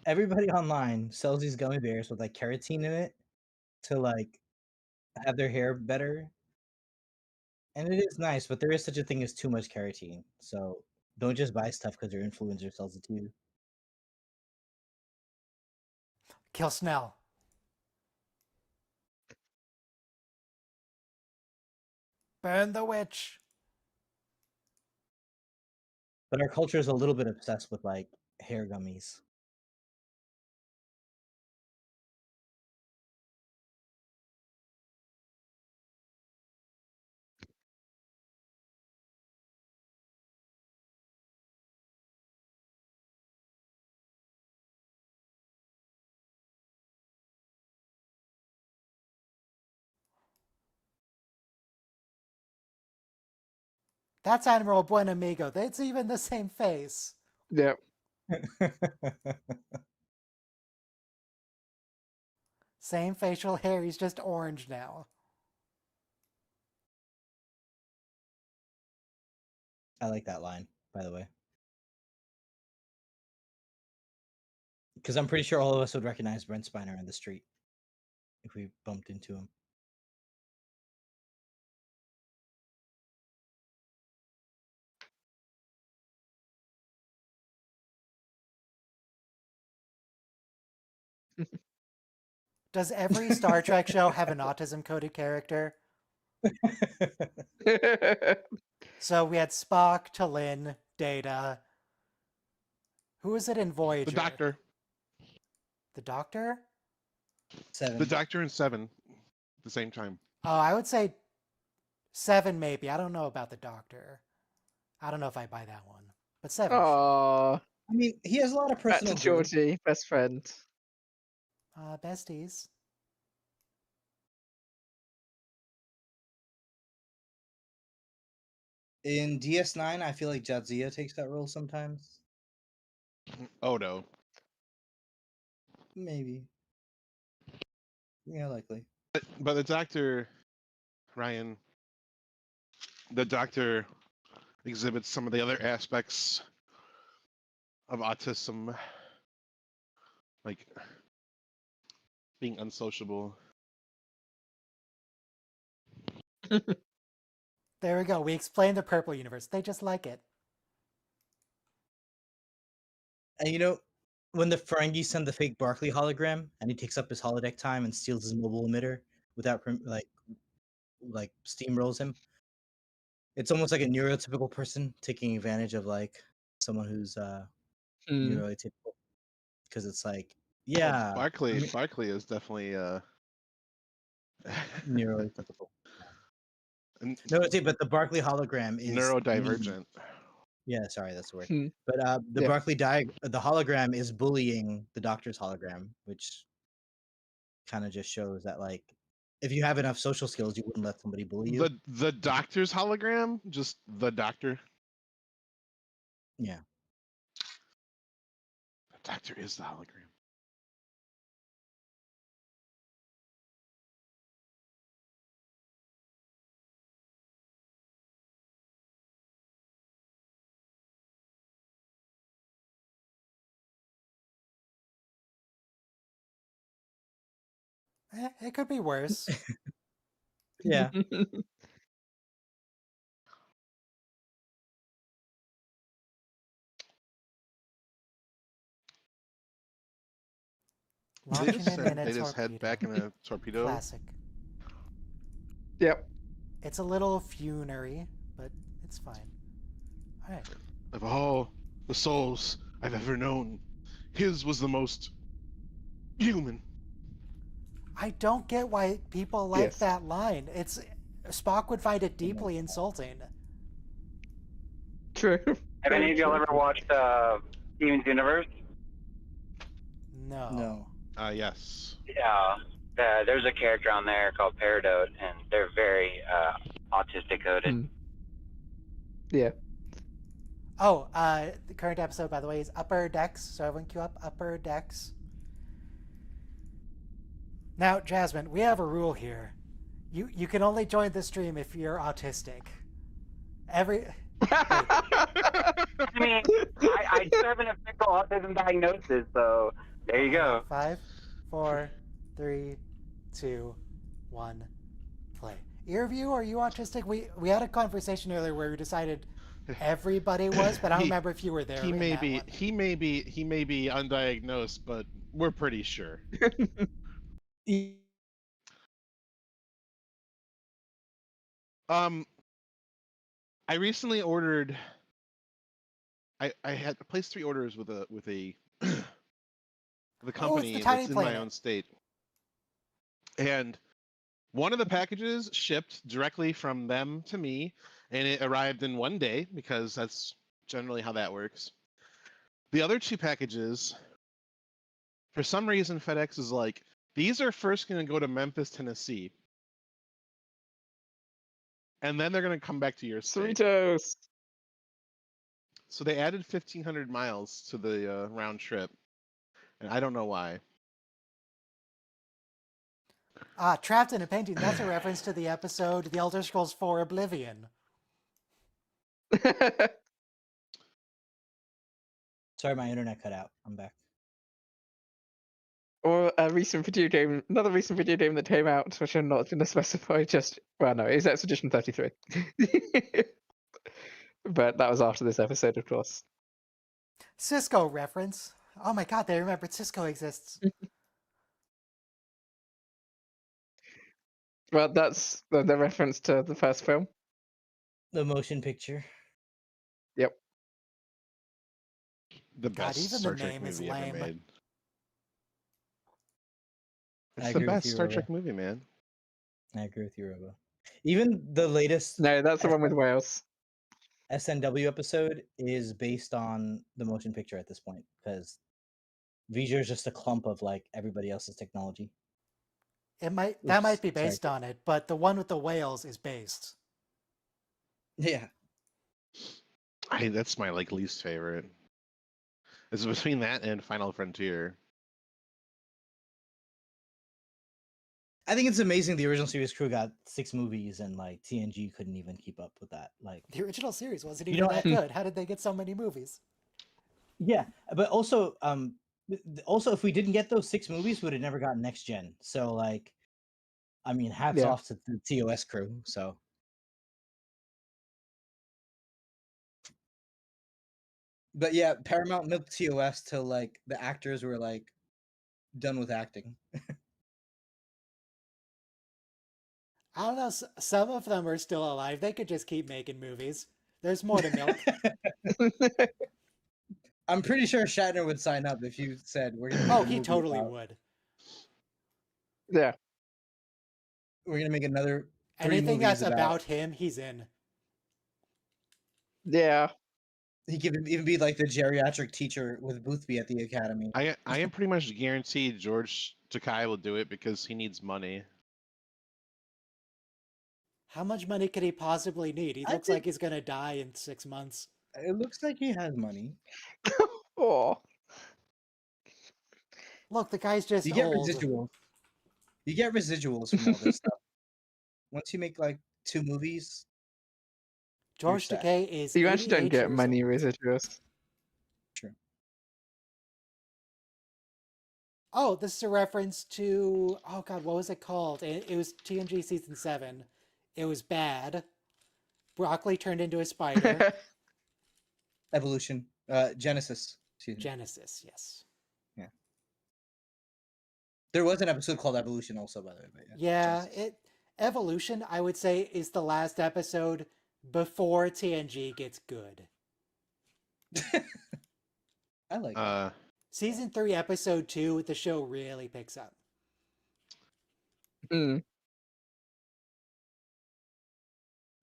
Everybody online sells these gummy bears with like keratin in it to like have their hair better. And it is nice, but there is such a thing as too much keratin. So don't just buy stuff because your influencer sells it to you. Kill Snell. Burn the witch. But our culture is a little bit obsessed with like hair gummies. That's Admiral Buenamigo. It's even the same face. Yeah. Same facial hair, he's just orange now. I like that line, by the way. Because I'm pretty sure all of us would recognize Brent Spiner in the street if we bumped into him. Does every Star Trek show have an autism-coded character? So we had Spock, T'Lyn, Data. Who was it in Voyager? The Doctor. The Doctor? 7. The Doctor and 7 at the same time. Oh, I would say 7 maybe. I don't know about the Doctor. I don't know if I buy that one. But 7. Aww. I mean, he has a lot of Back personal to growth. Georgie, best friend. Besties. In DS9, I feel like Jadzia takes that role sometimes. Oh no. Maybe. Yeah, likely. But the Doctor, Ryan, the Doctor exhibits some of the other aspects of autism, like being unsociable. There we go. We explained the purple universe. They just like it. And you know, when the Ferengi send the fake Barclay hologram and he takes up his holodeck time and steals his mobile emitter without like steamrolls him, it's almost like a neurotypical person taking advantage of like someone who's Hmm. neurotypical, because it's like, yeah, Oh, Barclay is definitely neurotypical. n- No, but the Barclay hologram is neurodivergent. Yeah, sorry, that's the word. Hmm. But the Yeah. Barclay the hologram is bullying the Doctor's hologram, which kind of just shows that like if you have enough social skills, you wouldn't let somebody bully you. The Doctor's hologram, just the Doctor. Yeah. The Doctor is the hologram. It could be worse. Yeah. They Launching just it in send a Data's head torpedo. back in a torpedo. Classic. Yep. It's a little funery, but it's fine. All right. Of all the souls I've ever known, his was the most human. I don't get why people like Yes. that line. It's Spock would find it deeply insulting. True. Have any of y'all ever watched Steven's Universe? No. No. Yes. Yeah. There's a character on there called Paradote, and they're very autistic coded. Hmm. Yeah. Oh, the current episode, by the way, is Upper Decks. So everyone queue up Upper Decks. Now, Jasmine, we have a rule here. You can only join the stream if you're autistic. I mean, I do have an official autism diagnosis, so there you go. 5, 4, 3, 2, 1, play. Earview, are you autistic? We had a conversation earlier where we decided everybody was, but I don't remember if you were there. He in may that be. one. He may be undiagnosed, but we're pretty sure. I recently ordered. I had placed 3 orders with a the company Tiny that's in my Planet. own state, and one of the packages shipped directly from them to me, and it arrived in one day because that's generally how that works. The other 2 packages, for some reason, FedEx is like, these are first going to go to Memphis, Tennessee. and then they're going to come back to your state. Cerritos. So they added 1,500 miles to the round trip, and I don't know why. Trapped in a Painting. That's a reference to the episode The Elder Scrolls 4 Oblivion. Sorry, my internet cut out. I'm back. Or another recent video game that came out, which I'm not going to specify. It's Expedition 33. But that was after this episode, of course. Cisco reference. Oh my god, they remembered Cisco exists. Well, that's the reference to the first film. The motion picture. Yep. The God, best even the Star Trek name is movie ever lame. made. I It's the agree with best you, Star Robo. Trek movie, man. I agree with you, Robo. Even the latest No, that's the one with Wales. SNW episode is based on the motion picture at this point because V'ger is just a clump of like everybody else's technology. That might Oops, be sorry. based on it, but the one with the whales is based. Yeah. That's my least favorite. It's between that and Final Frontier. I think it's amazing the original series crew got 6 movies and like TNG couldn't even keep up with that. Like, The original series wasn't You even know, that good. How did they get so many movies? yeah, but also if we didn't get those 6 movies, we would have never gotten Next Gen. So like, I mean, hats Yeah. off to the TOS crew. So but yeah, Paramount milked TOS till like the actors were like done with acting. I don't know. Some of them are still alive. They could just keep making movies. There's more to milk. I'm pretty sure Shatner would sign up if you said we're gonna make Oh, a he movie totally about- would. Yeah. We're gonna make another 3 Anything movies that's about him, he's in. Yeah. He could even be like the geriatric teacher with Boothby at the academy. I am pretty much guaranteed George Takei will do it because he needs money. How much money could he possibly need? He I looks like think- he's gonna die in 6 months. It looks like he has money. Oh. Look, the guy's just You get old. residuals. You get residuals from all this stuff. Once you make like 2 movies, George set. Takei is You actually don't 88 get years many old. residuals. Oh, this is a reference to, oh god, what was it called? It was TNG season 7. It was bad. Broccoli turned into a spider. Evolution, Genesis. Excuse me. Genesis, yes. There was an episode called Evolution, also, by the way. But Yeah, Genesis. Evolution, I would say, is the last episode before TNG gets good. I like it. Season 3, episode 2, the show really picks up. Mm.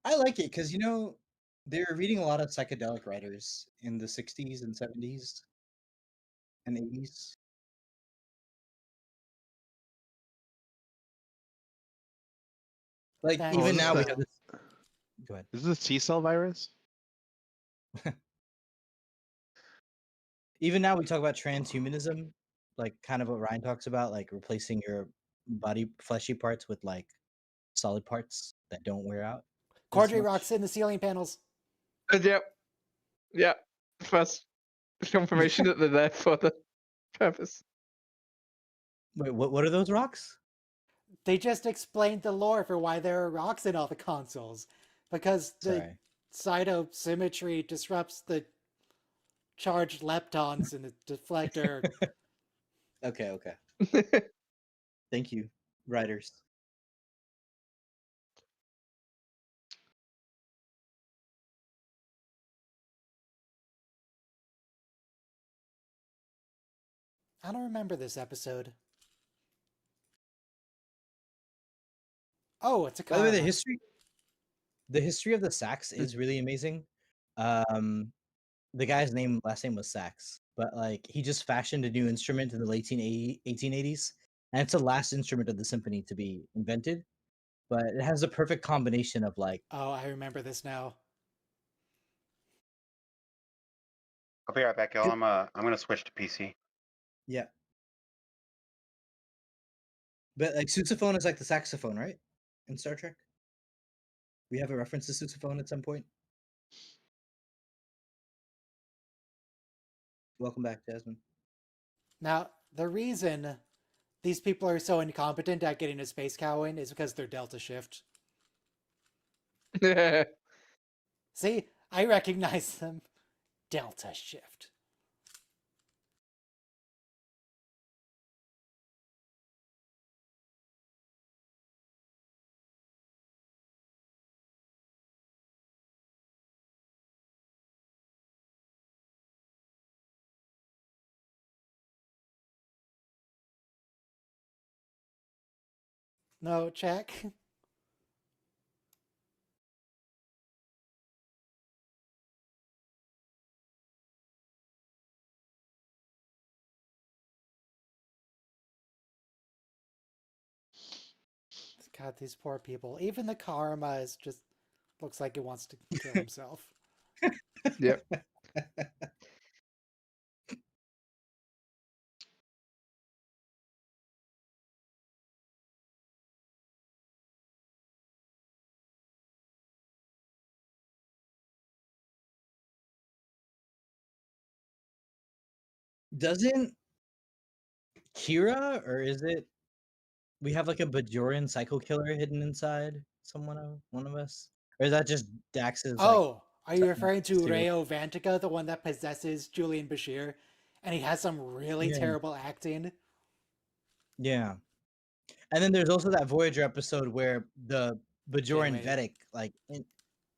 I like it because they were reading a lot of psychedelic writers in the 60s and 70s and 80s. Like Thanks. even is now we the- have this. Go ahead. Is this T-cell virus? Even now we talk about transhumanism, like kind of what Ryan talks about, like replacing your body fleshy parts with like solid parts that don't wear out. as Cordry much. rocks in the ceiling panels. Yep. Yep. First confirmation that they're there for the purpose. Wait, what are those rocks? They just explained the lore for why there are rocks in all the consoles. Because the Sorry. cytosymmetry disrupts the charged leptons in the deflector. Okay. Thank you, writers. I don't remember this episode. Oh, it's a By the way, karma. the history of the Sachs is really amazing. The guy's last name was Sachs, but like he just fashioned a new instrument in the late 1880s, and it's the last instrument of the symphony to be invented. but it has a perfect combination of like Oh, I remember this now. I'll be right back, y'all. I'm gonna switch to PC. yeah. But like sousaphone is like the saxophone, right? In Star Trek, we have a reference to sousaphone at some point. Welcome back, Jasmine. Now, the reason these people are so incompetent at getting a space cow in is because they're Delta Shift. See, I recognize them. Delta Shift. No, check. God, these poor people. Even the karma is just looks like it wants to kill himself. Yep. Doesn't Kira, or is it we have like a Bajoran psycho killer hidden inside one of us? Or is that just Dax's like Oh, are you referring to serial- Rayo Vantica, the one that possesses Julian Bashir? And he has some really Yeah. terrible acting. Yeah. And then there's also that Voyager episode where the Bajoran wait. Vedic like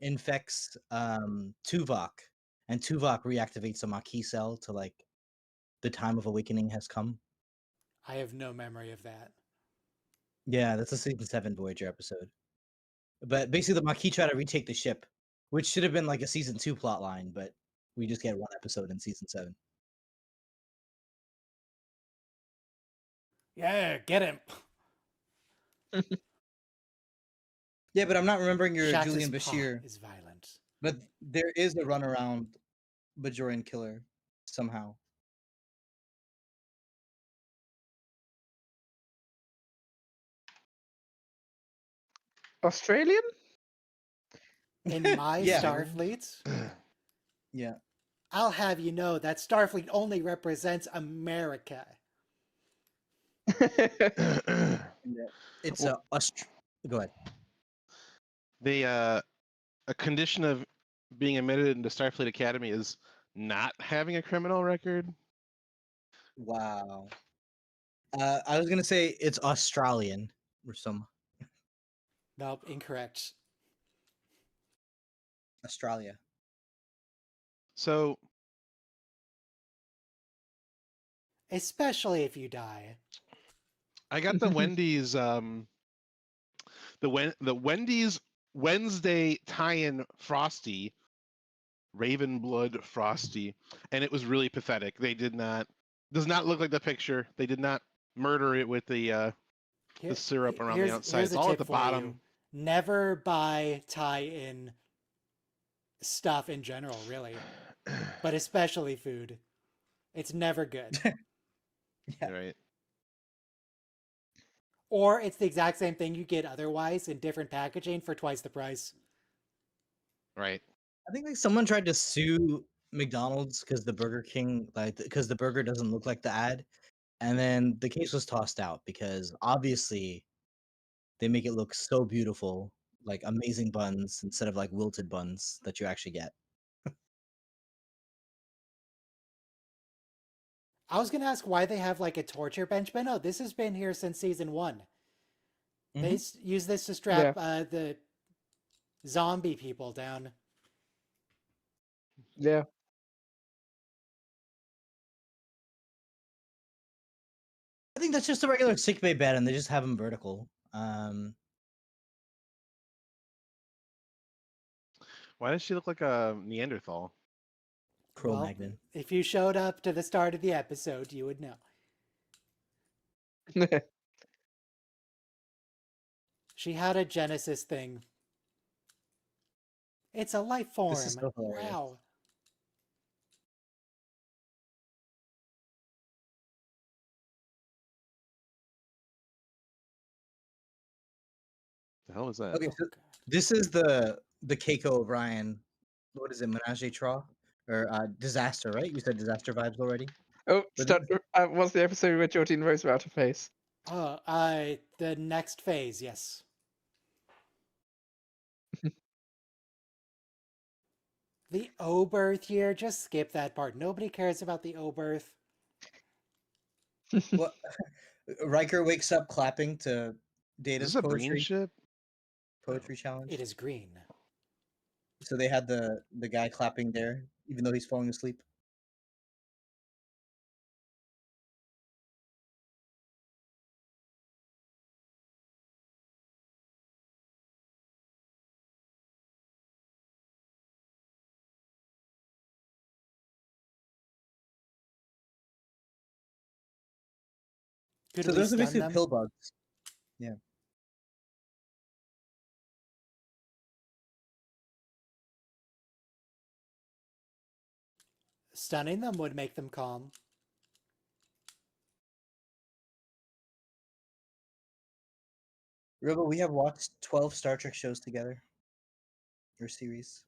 infects Tuvok, and Tuvok reactivates a Maquis cell to like the time of awakening has come. I have no memory of that. Yeah, that's a season 7 Voyager episode. But basically the Maquis try to retake the ship, which should have been like a season 2 plot line, but we just get one episode in season 7. Yeah, get him. Yeah, but I'm not remembering your Shax's Julian paw Bashir. is violent. But there is a runaround Bajoran killer somehow. Australian? In my Yeah. Starfleet, Yeah. I'll have you know that Starfleet only represents America. It's go ahead. They a condition of being admitted into Starfleet Academy is not having a criminal record. Wow. I was gonna say it's Australian or some Nope, incorrect. Australia. So Especially if you die. I got the Wendy's the Wendy's Wednesday tie-in Frosty, Raven Blood Frosty, and it was really pathetic. They does not look like the picture. They did not murder it with the syrup around the outside. Here's It's a all tip at the for bottom. you. Never buy tie-in stuff in general, really. But especially food. It's never good. Yeah. Right. Or it's the exact same thing you get otherwise in different packaging for twice the price. Right. I think like someone tried to sue McDonald's because the Burger King because the burger doesn't look like the ad, and then the case was tossed out because obviously they make it look so beautiful, like amazing buns instead of like wilted buns that you actually get. I was gonna ask why they have like a torture bench, but no, this has been here since season 1. They use this to strap the zombie people down. Yeah. I think that's just a regular sickbay bed, and they just have them vertical. Why does she look like a Neanderthal? Cro-Magnon. If you showed up to the start of the episode, you would know. She had a Genesis thing. It's a life This is form. so hilarious. Wow. The hell is that? Okay, Oh, so God. this is the Keiko O'Brien. What is it? Menage a trois or disaster? Right? You said disaster vibes already. Oh, But start, what's the episode where Georgina Rose were out of face? Oh, the next phase, yes. The O-birth here, just skip that part. Nobody cares about the O-birth. what? Riker wakes up clapping to Is Data's this a Breen ship? poetry challenge. It is green. So they had the guy clapping there, even though he's falling asleep. Could So we those are stun basically them? pill bugs. Yeah. Stunning them would make them calm. Robo, we have watched 12 Star Trek shows together. Or series.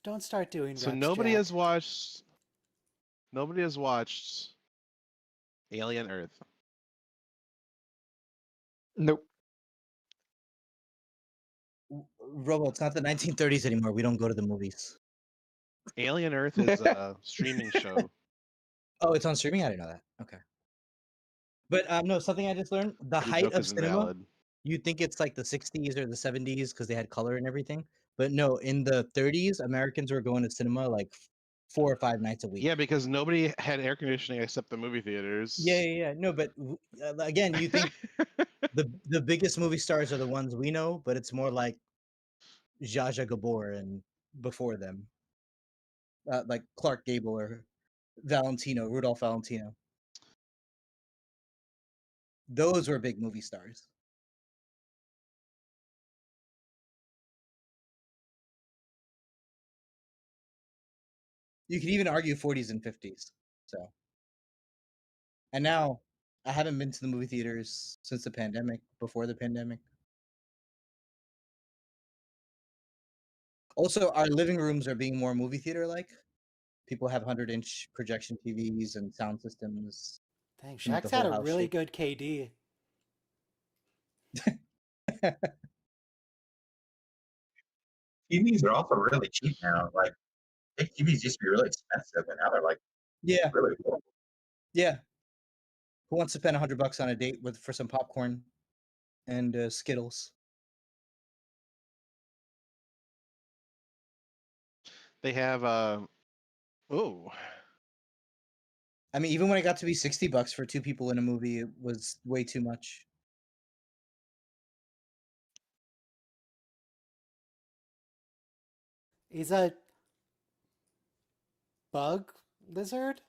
Don't start doing So reps, nobody Jack. has watched. Nobody has watched Alien Earth. Nope. Robo, it's not the 1930s anymore. We don't go to the movies. Alien Earth is a streaming show. Oh, it's on streaming? I didn't know that. Okay. But no, something I just learned. The Your height joke of is cinema, invalid. you'd think it's like the 60s or the 70s because they had color and everything. But no, in the 30s, Americans were going to cinema like 4 or 5 nights a week. Yeah, because nobody had air conditioning except the movie theaters. Yeah. No, but again, you think the biggest movie stars are the ones we know, but it's more like Zsa Zsa Gabor and before them, like Clark Gable or Rudolph Valentino. Those were big movie stars. You could even argue 40s and 50s. So, and now I haven't been to the movie theaters since the pandemic, before the pandemic. Also, our living rooms are being more movie theater like. People have 100-inch projection TVs and sound systems Dang, to make the Shaq's had whole a house really shake. good KD. TVs are also really cheap now. Like big TVs used to be really expensive, and now they're like Yeah, really cool. yeah. Who wants to spend $100 on a date for some popcorn and Skittles? They have oh, I mean, even when it got to be $60 for 2 people in a movie, it was way too much. He's a bug lizard?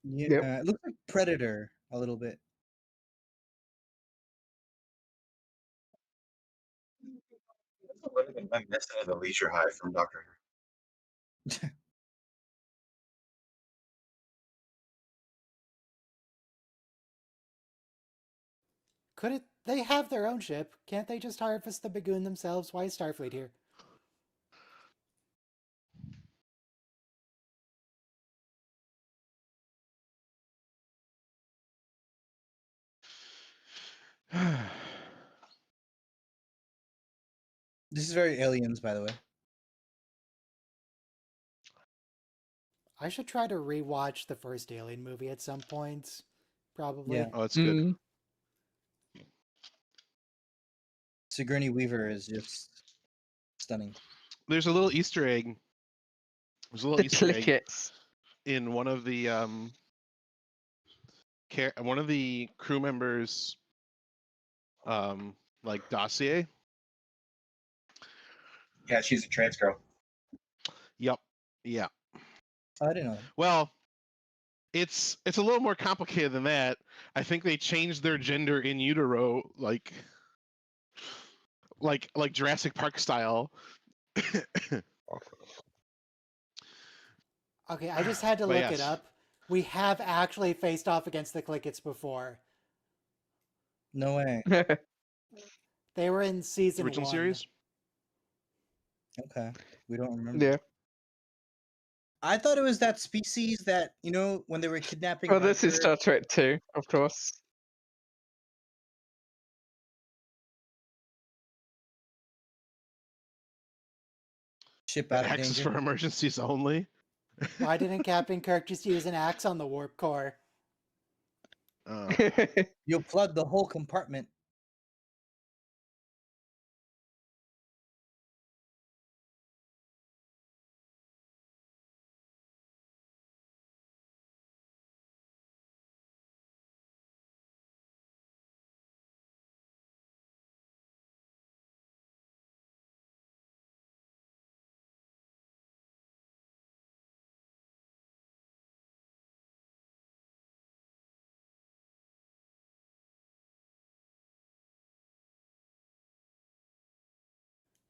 Yeah, Yep. it looks like Predator a little bit. The only thing I'm missing is a leisure hive from Doctor Who. Could it? They have their own ship. Can't they just harvest the Bagoon themselves? Why is Starfleet here? This is very Aliens, by the way. I should try to rewatch the first Alien movie at some point. Probably. Yeah. oh, it's good. Mm. Sigourney Weaver is just stunning. There's a little Easter egg. There's a little The Easter egg clickets. in one of the one of the crew members like dossier. Yeah, she's a trans girl. Yep. Yeah. I didn't know. Well, it's a little more complicated than that. I think they changed their gender in utero, like Jurassic Park style. Okay, I just had to But look it yes. up. We have actually faced off against the Clickets before. No way. They were in The season original 1. series. Okay, we don't remember. Yeah. I thought it was that species that when they were kidnapping. Well, this is Riker. Star Trek 2, of course. Ship out of Access danger. for emergencies only. Why didn't Captain Kirk just use an axe on the warp core? You'll flood the whole compartment.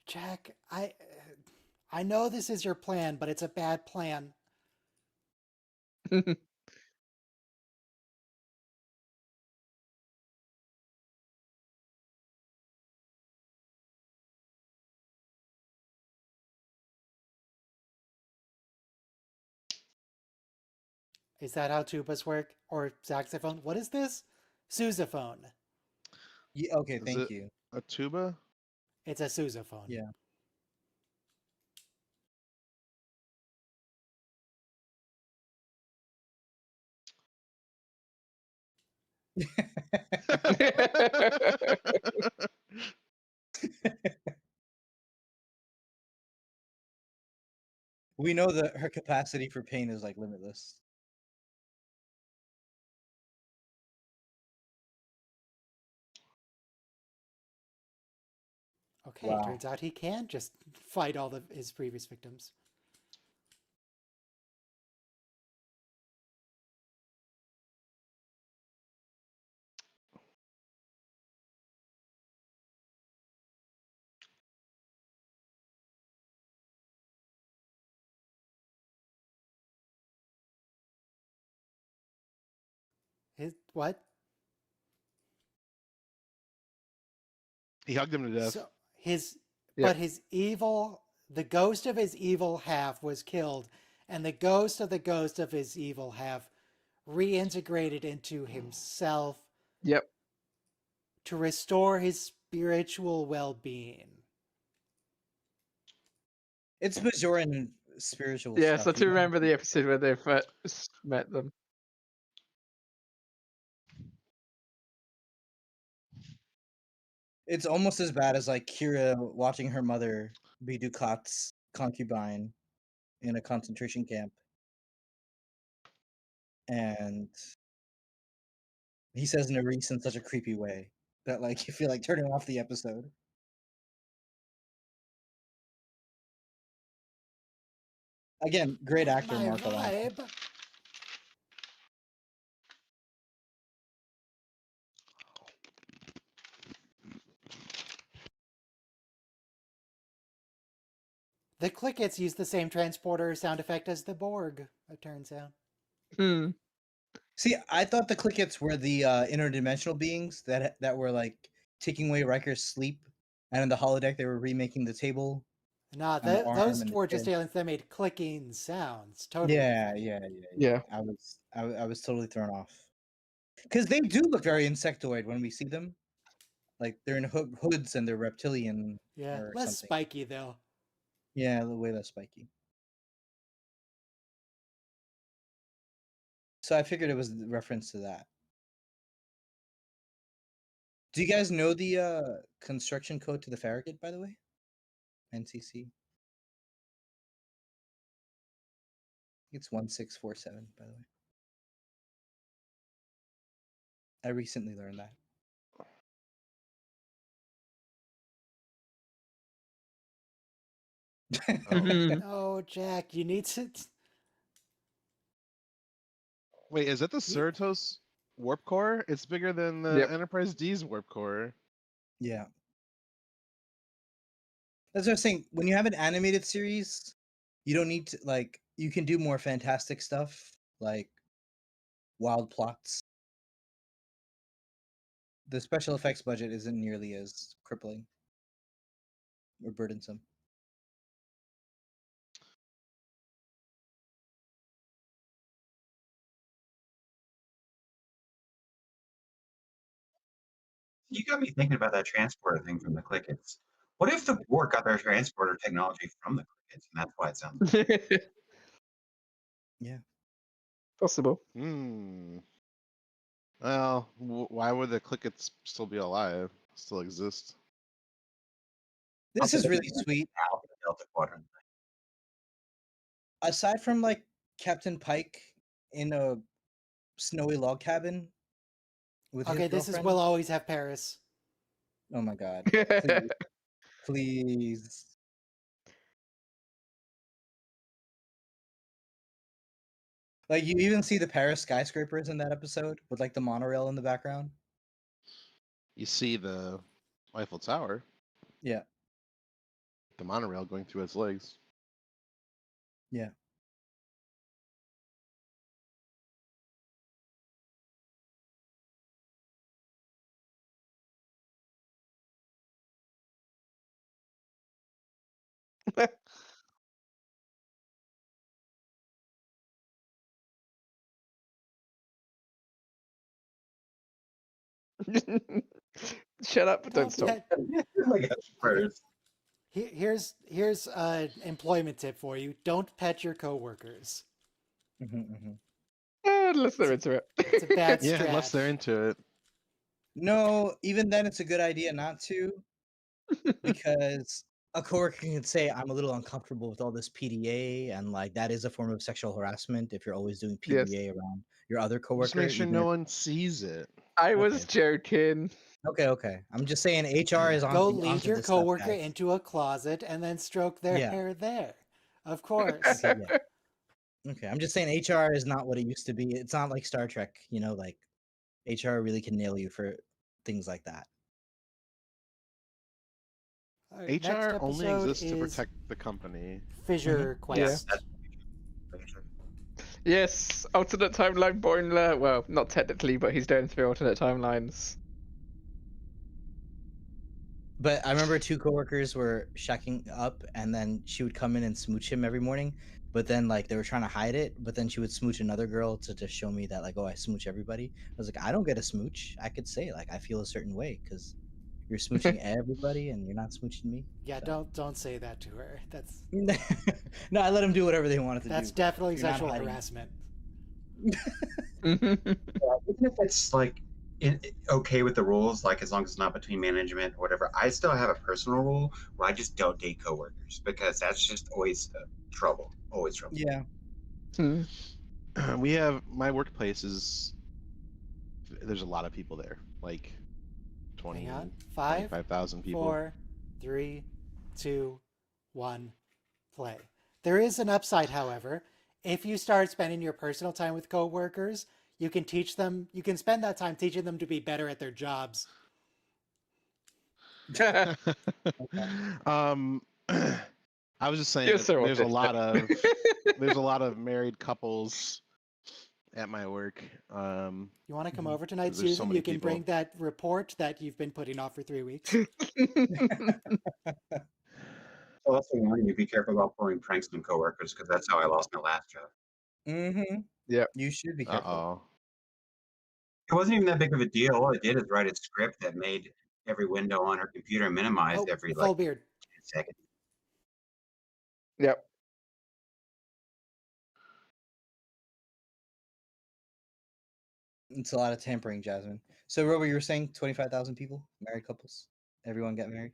Jack, I know this is your plan, but it's a bad plan. Is that how tubas work? Or saxophone? What is this? Sousaphone. Yeah, okay, Is thank it you. a tuba? It's a sousaphone. Yeah. We know that her capacity for pain is like limitless. Okay, Wow. turns out he can just fight all of his previous victims. What? He hugged him to death. So his, Yep. but his evil, the ghost of his evil half was killed, and the ghost of his evil half reintegrated into himself Yep. to restore his spiritual well-being. It's Bajoran spiritual Yes, stuff. I do remember the episode where they first met them. It's almost as bad as like Kira watching her mother be Ducat's concubine in a concentration camp. And he says Nerys in such a creepy way that like you feel like turning off the episode. Again, great actor My Mark Allen. vibe. The Clickets use the same transporter sound effect as the Borg, it turns out. Hmm. See, I thought the Clickets were the interdimensional beings that were like taking away Riker's sleep, and in the holodeck they were remaking the table Nah, and the arm those and the were just chair. aliens that made clicking sounds. Totally Yeah, different. Yeah. I was totally thrown off because they do look very insectoid when we see them. Like they're in hoods and they're reptilian Yeah, or less something. spiky though. Yeah, the way less spiky. So I figured it was the reference to that. Do you guys know the construction code to the Farragut, by the way? NCC. It's 1647, by the way. I recently learned that. Oh. Mhm. Oh, Jack, you need to. Wait, is it the Cerritos warp core? It's bigger than the Yep. Enterprise D's warp core. Yeah. That's what I was saying. When you have an animated series, you don't need to like you can do more fantastic stuff, like wild plots. The special effects budget isn't nearly as crippling or burdensome. You got me thinking about that transporter thing from the Clickets. What if the Borg got their transporter technology from the Clickets, and that's why it sounds like Yeah. Possible. Well, why would the Clickets still be alive? Still exist? This is really sweet. Alpha Delta Quadrant? Aside from like Captain Pike in a snowy log cabin with his Okay, this is girlfriend. We'll Always Have Paris. Oh my god. Please. Please. Like you even see the Paris skyscrapers in that episode with like the monorail in the background. You see the Eiffel Tower, Yeah. the monorail going through its legs. Yeah. Shut up, but don't stop. pet- Like first. Here's an employment tip for you. Don't pet your coworkers. Unless they're into it. It's a bad Yeah, unless they're strat. into it. No, even then it's a good idea not to, because a coworker can say, I'm a little uncomfortable with all this PDA, and like that is a form of sexual harassment if you're always doing Yes. PDA around your other Just coworker. make sure even no if- one sees it. I was joking. Okay. I'm just saying HR is on Go onto lead your this stuff, coworker guys. into a closet and then stroke their Yeah. hair there. Of course. Okay, yeah. Okay, I'm just saying HR is not what it used to be. It's not like Star Trek, like HR really can nail you for things like that. All right, next HR only episode exists to is protect the company. Fissure Quest. Yes, alternate timeline Boimler. Well, not technically, but he's going through alternate timelines. But I remember two coworkers were shacking up, and then she would come in and smooch him every morning. But then, like, they were trying to hide it. But then she would smooch another girl to just show me that, like, oh, I smooch everybody. I was like, I don't get a smooch. I could say, like, I feel a certain way because you're smooching everybody and you're not smooching me. Yeah, So. don't say that to her. That's No, I let them do whatever they wanted to do. that's but definitely you're not sexual hiding it. harassment. Even if it's like okay with the rules, like as long as it's not between management or whatever, I still have a personal rule where I just don't date coworkers because that's just always trouble. Always trouble. Yeah. We have my workplace is there's a lot of people there, like 20, Hang on. 5, 25,000 people. 4, 3, 2, 1, play. There is an upside, however. If you start spending your personal time with coworkers, you can teach them. You can spend that time teaching them to be better at their jobs. I was just saying You're that so there's a autistic. lot of married couples at my work. You want to come over tonight, There's so Susan? many You can people. bring that report that you've been putting off for 3 weeks. So that's the warning you. Be careful about pulling pranks on coworkers because that's how I lost my last job. Mm-hmm. Yeah. You should be careful. Uh-oh. It wasn't even that big of a deal. All I did is write a script that made every window on her computer minimized Oh, every full like beard. 10 seconds. Yep. It's a lot of tampering, Jasmine. So, Robert, you were saying 25,000 people, married couples, everyone got married.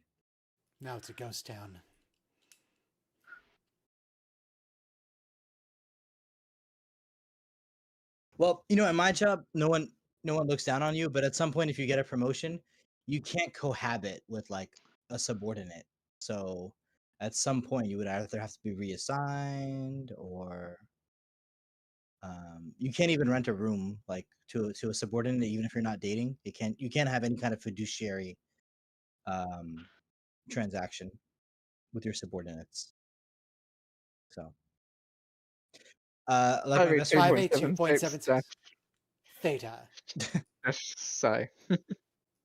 No, it's a ghost town. Well, in my job, no one looks down on you. But at some point, if you get a promotion, you can't cohabit with like a subordinate. So, at some point, you would either have to be reassigned or You can't even rent a room like to a subordinate, even if you're not dating. You can't have any kind of fiduciary transaction with your subordinates. So, like my best friend, 582.76 theta. Psi.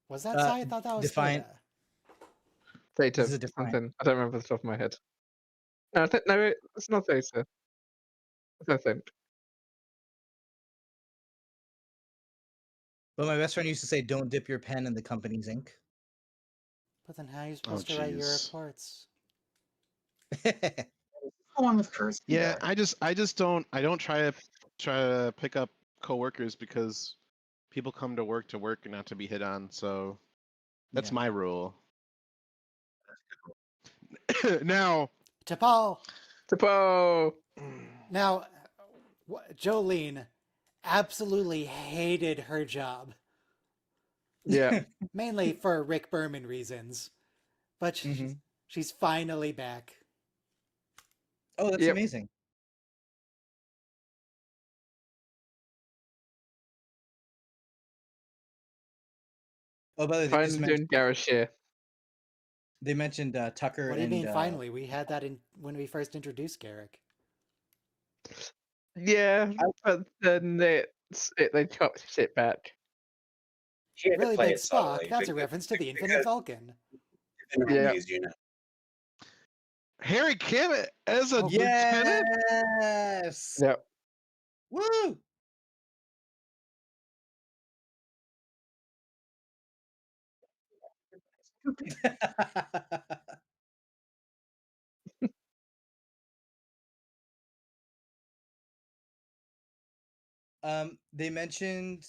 Was that psi? I thought that was define- theta. Theta. This is a defiant. Something. I don't remember off the top of my head. No, no, it's not theta. I think. but my best friend used to say, "Don't dip your pen in the company's ink." But then how are you supposed to write your jeez. reports? Along with cursing. Yeah, guys. I just don't try to pick up coworkers because people come to work and not to be hit on. So that's Yeah. my rule. Now, T'Pol. Tipo! Now, Jolene absolutely hated her job, Yeah. mainly for Rick Berman reasons. But Mhm. she's finally back. Oh, that's Yep. amazing. Oh, by the way, Finally doing garage here. they mentioned Tucker. What do you and, mean finally? We had that in when we first introduced Garrick. Yeah, but then they chopped shit back. She had Really to play big it subtly. Spock. That's a because- reference to the Infinite because Vulcan. it's been Yeah. used, you know. Harry Kim as a Oh, lieutenant. Yes. Yeah. Woo. They mentioned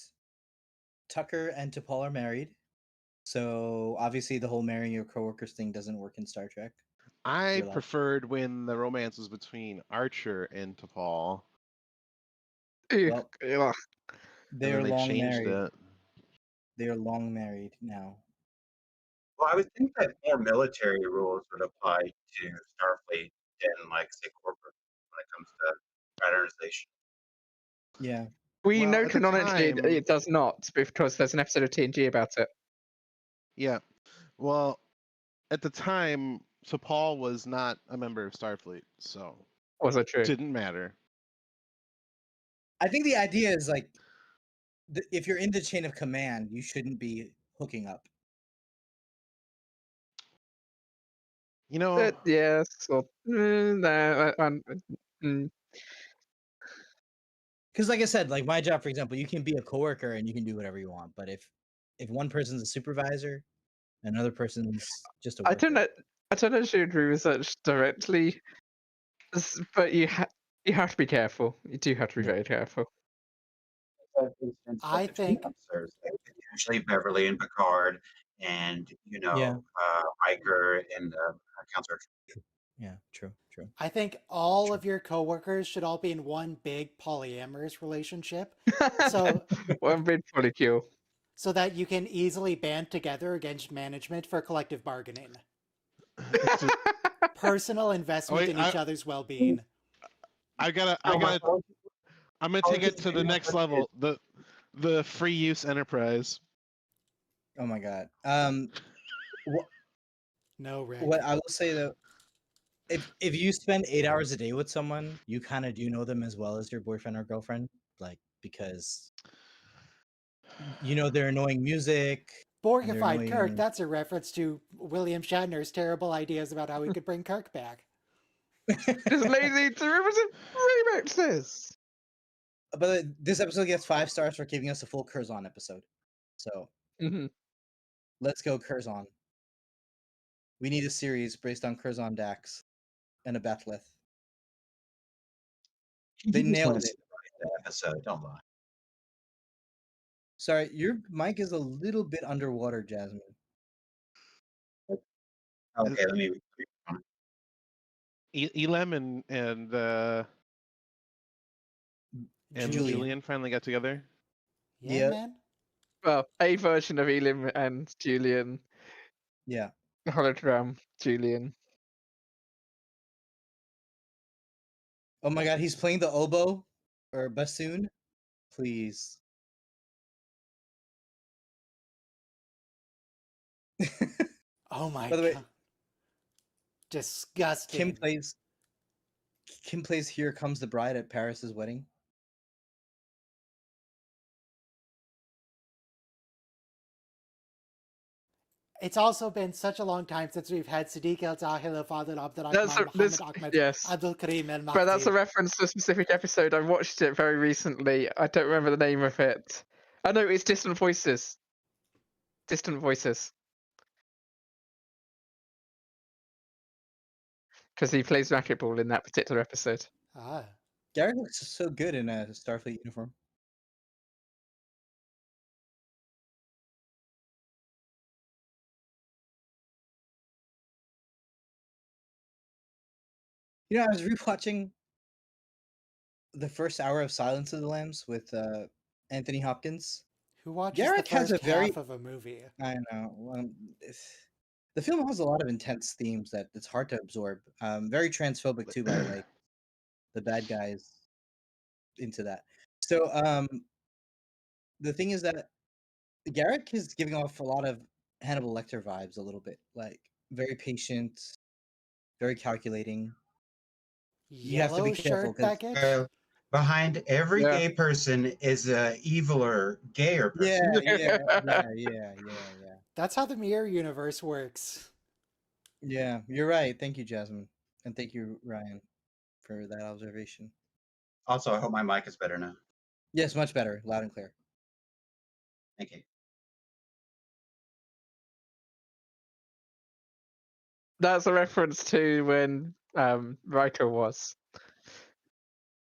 Tucker and T'Pol are married, so obviously the whole marrying your coworkers thing doesn't work in Star Trek. I You're allowed- preferred when the romance was between Archer and T'Pol. Well, Ugh. they and are then they long changed married. it. They are long married now. Well, I would think that more military rules would apply to Starfleet than, like, say, corporate when it comes to fraternization. Yeah. We Well, know at the canonically time- it does not, because there's an episode of TNG about it. Yeah. Well, at the time, T'Pol was not a member of Starfleet, so Was it true? it didn't matter. I think the idea is like, if you're in the chain of command, you shouldn't be hooking up. You know, Yes. Or, no, Because, like I said, like my job, for example, you can be a coworker and you can do whatever you want. But if one person's a supervisor, another person's just a worker. I don't know if you agree with such directly, but you have to be careful. You do have to be Yeah. very careful. I think- Officers, like, usually Beverly and Picard, and Yeah. Riker and Counselor. Yeah, true. I think all of your coworkers should all be in one big polyamorous relationship, So- One big polycule. so that you can easily band together against management for collective bargaining. Personal investment Wait, in each other's well-being. I'm gonna take it to the next level. The free use enterprise. Oh my god. No, Rick. What I will say though, if you spend 8 hours a day with someone, you kind of do know them as well as your boyfriend or girlfriend, like because you know their annoying music. Borgified Kirk, annoying- that's a reference to William Shatner's terrible ideas about how we could bring Kirk back. Just lazy derivative remixes. But this episode gets 5 stars for giving us a full Curzon episode. So hmm let's go Curzon. We need a series based on Curzon Dax and a Bethleth. They nailed it. The episode, don't lie. Sorry, your mic is a little bit underwater, Jasmine. Okay, let me. Elam and Julian finally got together. Yeah, Yeah. man. Well, a version of Elim and Julian. Yeah. Hologram Julian. Oh my god, he's playing the oboe or bassoon, please. Oh my By the way, god. Disgusting. Kim plays Here Comes the Bride at Paris's wedding. It's also been such a long time since we've had Sadiq El Zahil, Fadil Abdurrahman, Muhammad Ahmed, yes. Abdul Karim El But that's a Makhzi. reference to a specific episode. I watched it very recently. I don't remember the name of it. I know it's Distant Voices. Distant Voices. Because he plays racquetball in that particular episode. Ah. Garrett looks so good in a Starfleet uniform. You know, I was rewatching the first hour of Silence of the Lambs with Anthony Hopkins. Who watches Garrick the has first a very- half of a movie? I know. The film has a lot of intense themes that it's hard to absorb. Very transphobic too, by like the bad guys into that. So the thing is that Garrick is giving off a lot of Hannibal Lecter vibes a little bit, like very patient, very calculating. You have to be Yellow careful shirt 'cause- Beckett? Behind every Yeah. gay person is a eviler, gayer person. Yeah. That's how the mirror universe works. Yeah, you're right. Thank you, Jasmine. And thank you, Ryan, for that observation. Also, I hope my mic is better now. Yes, much better. Loud and clear. Thank you. That's a reference to when Riker was.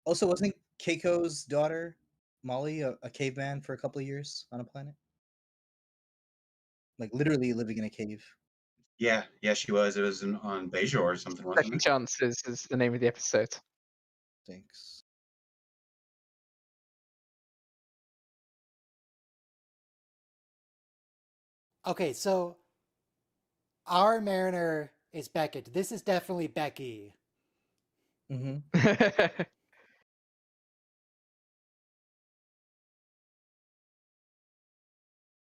Also, wasn't Keiko's daughter, Molly, a caveman for a couple of years on a planet? Like literally living in a cave. Yeah, she was. It was on Bejor or something, wasn't Second it? Chances is the name of the episode. Thanks. Okay, so our Mariner is Beckett. This is definitely Becky. Mm-hmm.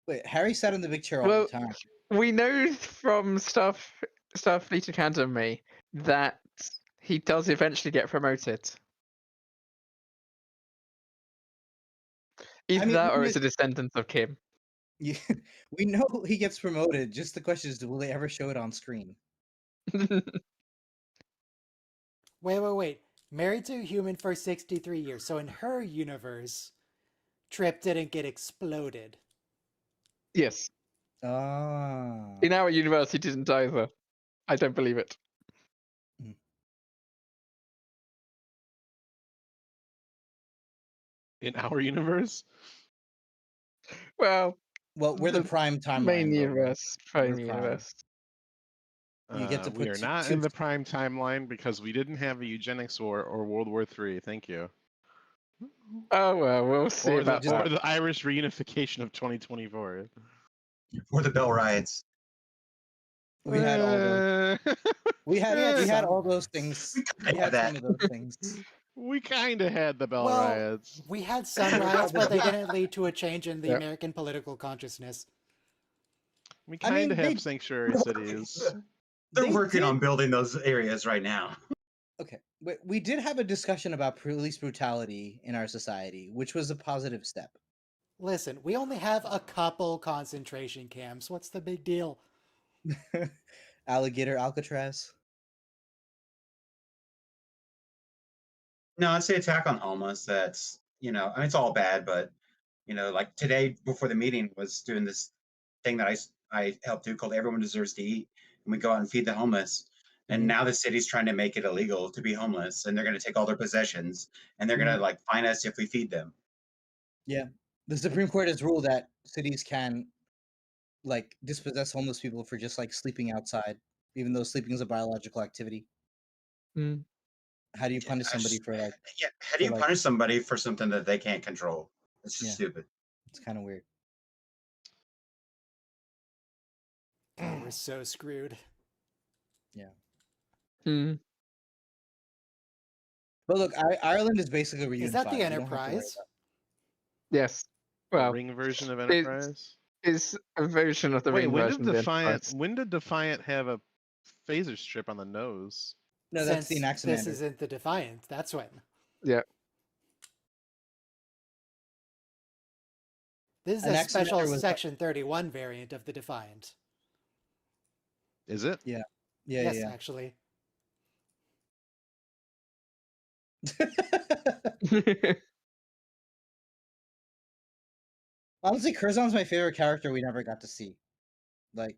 Wait, Harry sat in the big chair all Well, the time. we know from Starfleet Academy that he does eventually get promoted. Either mean, that or we it's a descendant of Kim. Yeah, we know he gets promoted. Just the question is, will they ever show it on screen? Wait. Married to a human for 63 years. So in her universe, Trip didn't get exploded. Yes. Ah. In our universe, he didn't either. I don't believe it. In our universe? Well, Well, we're the prime timeline. main though, right? universe. Prime We're prime. universe. You get to We put are not two- in the prime timeline because we didn't have a eugenics war or World War III. Thank you. Oh well, we'll see Or about that. the Irish reunification of 2024. Or the Bell Riots. We had all those. We had all those things. We had that. some of those things. We kind of had the Bell Well, riots. we had some riots, but they didn't lead to a change in the Yeah. American political consciousness. We I kind mean, of have they- sanctuary cities. They're They working did- on building those areas right now. Okay, we did have a discussion about police brutality in our society, which was a positive step. Listen, we only have a couple concentration camps. What's the big deal? Alligator Alcatraz. No, it's the attack on homeless. That's, I mean, it's all bad, but, like today before the meeting was doing this thing that I helped do called Everyone Deserves to Eat. And we go out and feed the homeless. And Mhm. now the city's trying to make it illegal to be homeless. And they're going to take all their possessions. And they're going to like fine us if we feed them. Yeah, the Supreme Court has ruled that cities can like dispossess homeless people for just like sleeping outside, even though sleeping is a biological activity. Mm. How do you punish somebody for like? Yeah. How do you like- punish somebody for something that they can't control? It's just Yeah. stupid. It's kind of weird. God, we're so screwed. Mm. But look, Ireland is basically reunified. Is that the You don't have to worry Enterprise? about Yes. The Well, ring version of it's Enterprise. it's a version of the Wait, ring when version did of the Defiant? Enterprise. When did Defiant have a phaser strip on the nose? it. No, that's the Since this Anaximander. isn't the Defiant, that's when. Yeah. This is a Anaximander special was- Section 31 variant of the Defiant. Is it? Yeah, Yes, yeah. actually. Honestly, Curzon's my favorite character we never got to see. Like,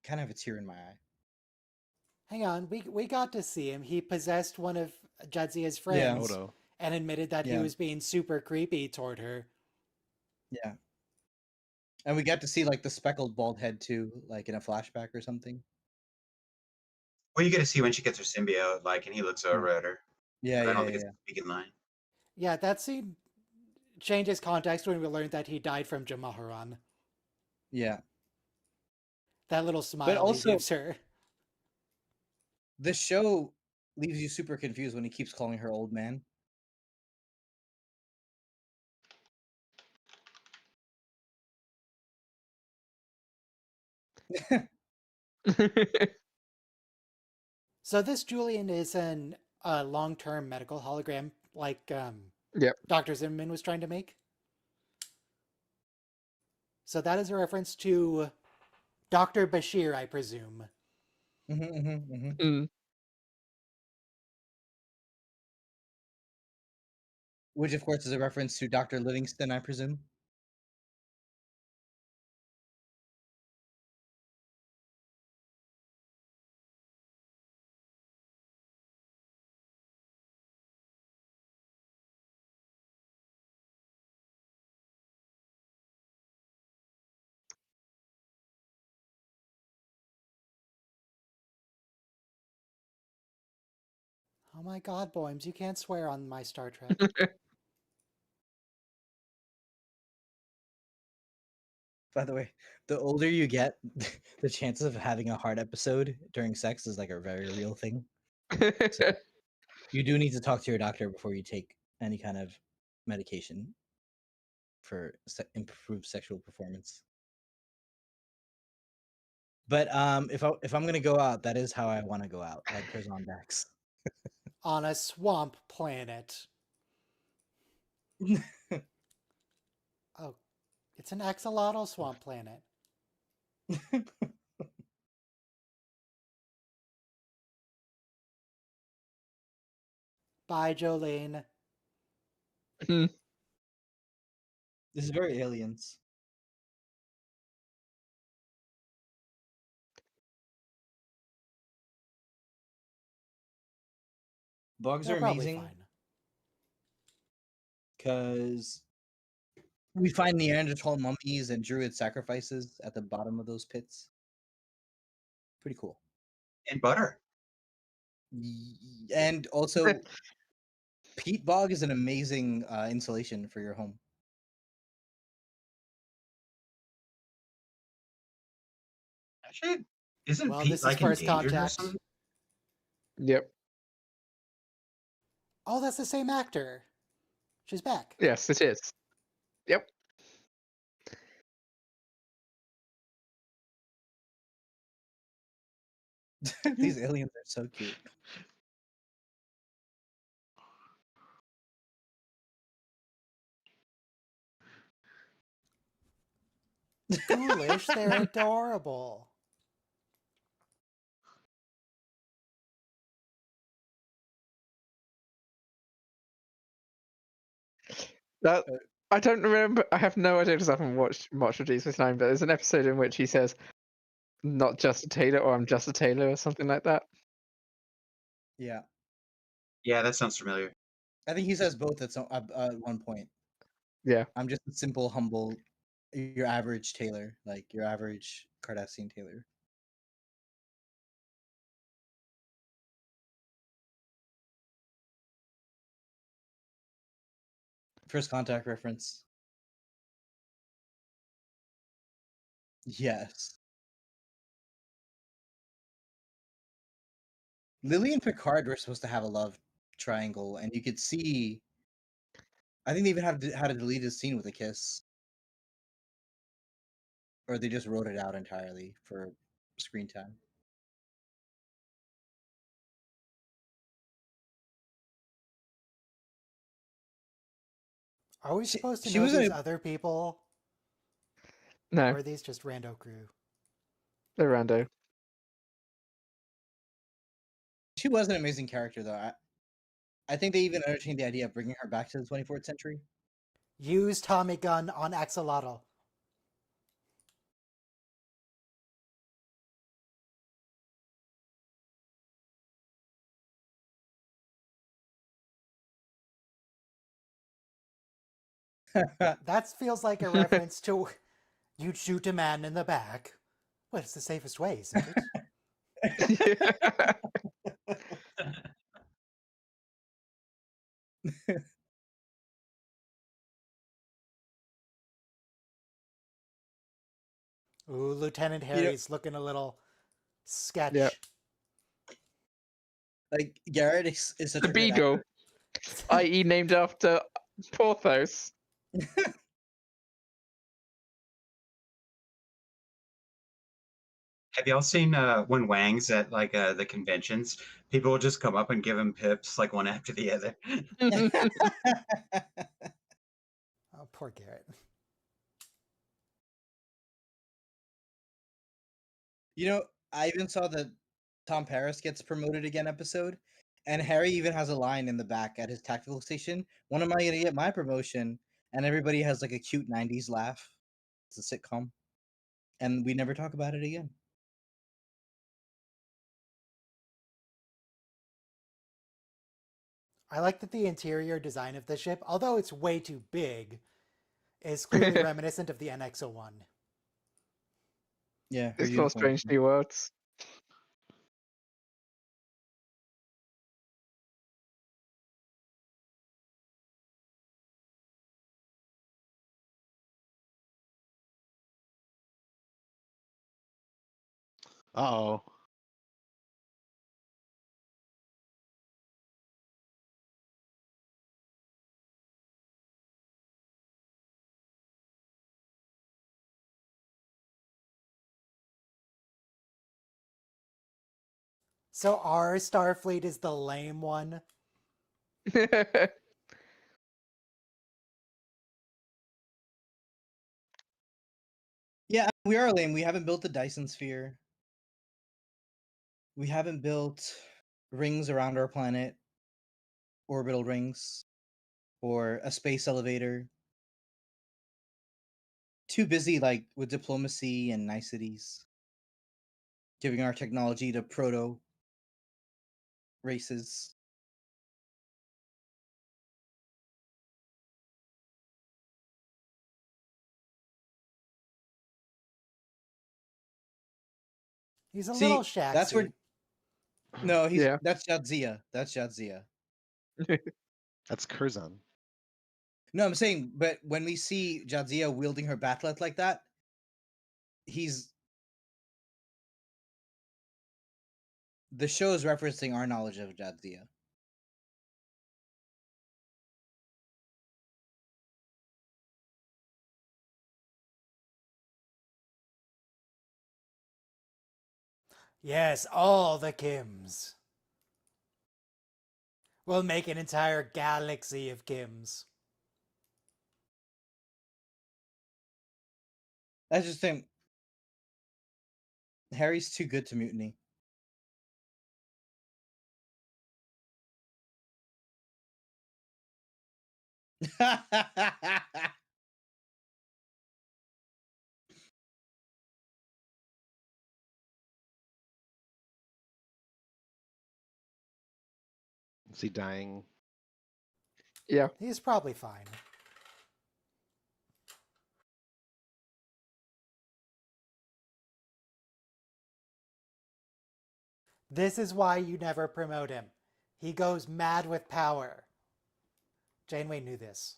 kind of have a tear in my eye. Hang on, we got to see him. He possessed one of Jadzia's Yeah. friends Odo. and admitted that he Yeah. was being super creepy toward her. Yeah. And we got to see like the speckled bald head too, like in a flashback or something. Well, you get to see when she gets her symbiote, like, and he looks over at her. Yeah, But I don't yeah, think yeah. it's a speaking line. Yeah, that scene changes context when we learned that he died from Jamaharan. Yeah. That little smile also- he gives her. The show leaves you super confused when he keeps calling her old man. So this Julian is an long-term medical hologram, like Yep. Dr. Zimmerman was trying to make. So that is a reference to Dr. Bashir, I presume. Mm. Which, of course, is a reference to Dr. Livingston, I presume. Oh my god, Boems, you can't swear on my Star Trek. By the way, the older you get, the chances of having a hard episode during sex is like a very real thing. So you do need to talk to your doctor before you take any kind of medication for improved sexual performance. But if I'm gonna go out, that is how I want to go out, like Curzon Dax. On a swamp planet. Oh, it's an axolotl swamp planet. Bye, Jolene. This is very aliens. Bugs They're are probably amazing fine. because we find Neanderthal mummies and druid sacrifices at the bottom of those pits. Pretty cool. And butter. And also, peat bog is an amazing insulation for your home. Actually, isn't Well, Pete this is like first endangered or contact. something? Yep. Oh, that's the same actor. She's back. Yes, it is. Yep. These aliens are so cute. Ghoulish, they're adorable. That I don't remember. I have no idea because I haven't watched much of Jesus 9, but there's an episode in which he says, "Not just a tailor," or "I'm just a tailor," or something like that. Yeah, Yeah, that sounds familiar. I think he says both at one point. Yeah. I'm just a simple, humble, your average tailor, like your average Cardassian tailor. First contact reference. Yes. Lily and Picard were supposed to have a love triangle, and you could see. I think they even had a deleted scene with a kiss, or they just wrote it out entirely for screen time. Are we supposed to she know was these a- other people, No, or are these just rando crew? they're rando. She was an amazing character, though. I think they even entertained the idea of bringing her back to the 24th century. Use Tommy gun on Axolotl. That feels like a reference to you'd shoot a man in the back. Well, it's the safest way, isn't it? Ooh, Lieutenant Harry's looking a little sketch. Yeah. Like Garrett is such The a good Beagle, actor. i.e., named after Porthos. Have y'all seen when Wang's at like the conventions? People will just come up and give him pips like one after the other. Oh, poor Garrett. I even saw the Tom Paris gets promoted again episode, and Harry even has a line in the back at his tactical station. When am I going to get my promotion? And everybody has like a cute 90s laugh. It's a sitcom. And we never talk about it again. I like that the interior design of the ship, although it's way too big, is clearly reminiscent of the NX-01. Yeah. It's not Strange New Worlds. Uh-oh. So our Starfleet is the lame one. Yeah, we are lame. We haven't built the Dyson sphere. We haven't built rings around our planet, orbital rings, or a space elevator. Too busy like with diplomacy and niceties, giving our technology to proto races. He's a See, little shaxy. that's where. No, Yeah. that's Jadzia. That's Jadzia. That's Curzon. No, I'm saying, but when we see Jadzia wielding her bat'let like that, the show is referencing our knowledge of Jadzia. Yes, all the Kims. We'll make an entire galaxy of Kims. I just think Harry's too good to mutiny. Is he dying? Yeah. He's probably fine. This is why you never promote him. He goes mad with power. Janeway knew this.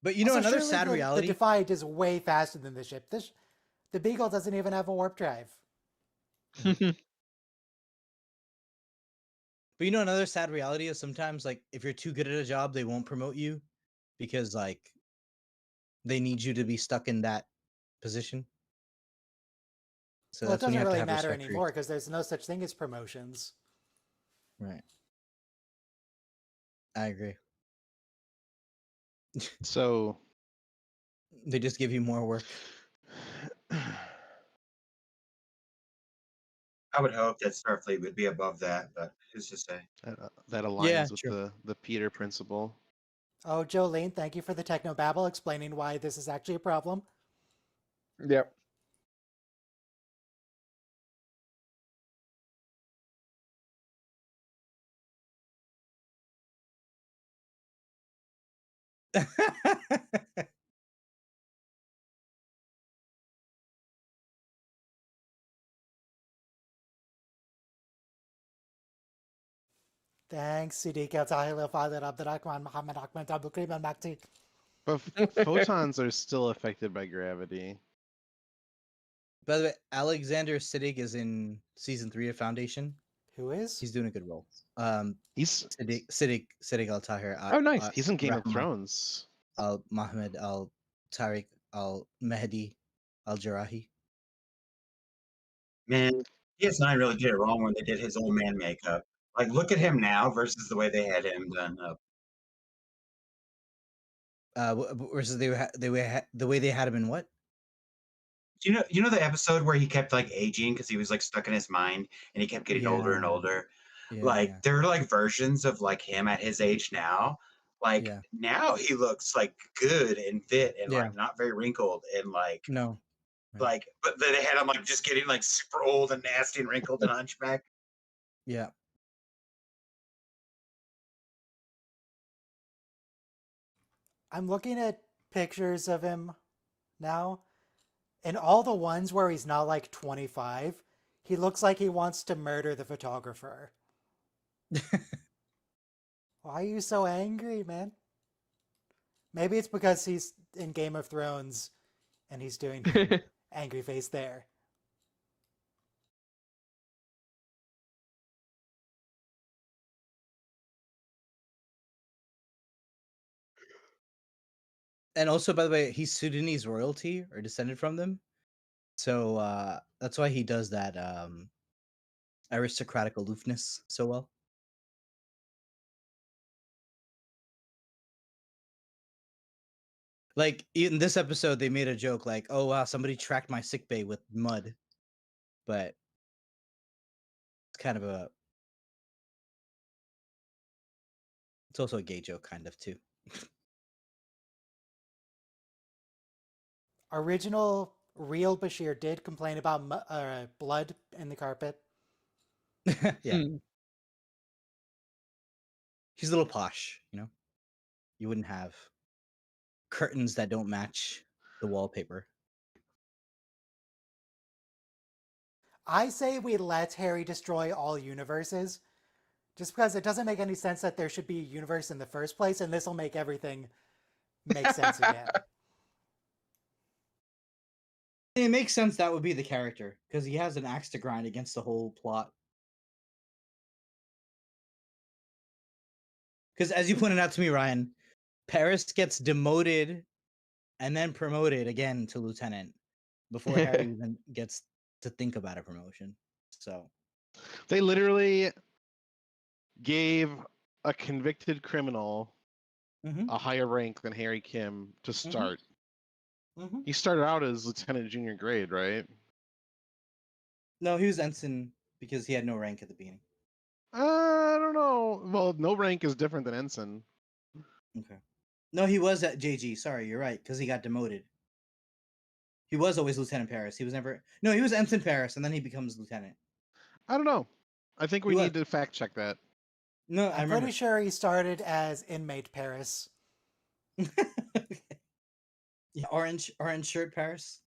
But you know, Also, another surely sad reality. The Defiant is way faster than the ship. The Beagle doesn't even have a warp drive. But you know, another sad reality is sometimes, like, if you're too good at a job, they won't promote you because, like, they need you to be stuck in that position. So Well, it that's when you doesn't have to really have matter respect for anymore because there's no such thing as promotions. Right. I agree. So They just give you more work. I would hope that Starfleet would be above that, but who's to say? that aligns Yeah, with true. the Peter principle. Oh, Jolene, thank you for the technobabble explaining why this is actually a problem. Yep. Thanks, Siddiq Al-Tahil, Father Abdurrahman Muhammad Ahmed Abdul Karim Al-Makti. But photons are still affected by gravity. By the way, Alexander Siddig is in season 3 of Foundation. Who is? He's doing a good role. He's Siddig Al Tahir. Oh, nice. he's in Game of Rahman Thrones. Al Mahmed Al Tariq Al Mehdi Al Jarahi. Man, DS9 really did it wrong when they did his old man makeup. Like, look at him now versus the way they had him done up. Versus the way they had him in what? You know the episode where he kept like aging because he was like stuck in his mind and he kept getting older and Yeah. older. Yeah, Like yeah. there are like versions of like him at his age now. Like Yeah. now he looks like good and fit and Yeah. like not very wrinkled and like No. Right. like but then they had him like just getting like super old and nasty and wrinkled and hunchback. Yeah. I'm looking at pictures of him now, and all the ones where he's not like 25, he looks like he wants to murder the photographer. Why are you so angry, man? Maybe it's because he's in Game of Thrones and he's doing angry face there. And also, by the way, he's Sudanese royalty or descended from them. So that's why he does that aristocratic aloofness so well. Like in this episode, they made a joke like, "Oh wow, somebody tracked my sick bay with mud," but it's kind of a, it's also a gay joke, kind of too. Original real Bashir did complain about blood in the carpet. Yeah, he's a little posh, you know. You wouldn't have curtains that don't match the wallpaper. I say we let Harry destroy all universes, just because it doesn't make any sense that there should be a universe in the first place, and this will make everything make sense again. It makes sense that would be the character because he has an axe to grind against the whole plot. Because as you pointed out to me, Ryan, Paris gets demoted and then promoted again to lieutenant before Harry even gets to think about a promotion. So They literally gave a convicted criminal a higher rank than Harry Kim to start. He started out as lieutenant junior grade, right? No, he was ensign because he had no rank at the beginning. I don't know. Well, no rank is different than ensign. Okay. No, he was at JG. Sorry, you're right, because he got demoted. He was always Lieutenant Paris. He was never. No, he was Ensign Paris, and then he becomes lieutenant. I don't know. I think we He need to fact check that. No, I I'm remember. pretty sure he started as inmate Paris. Yeah, orange shirt Paris.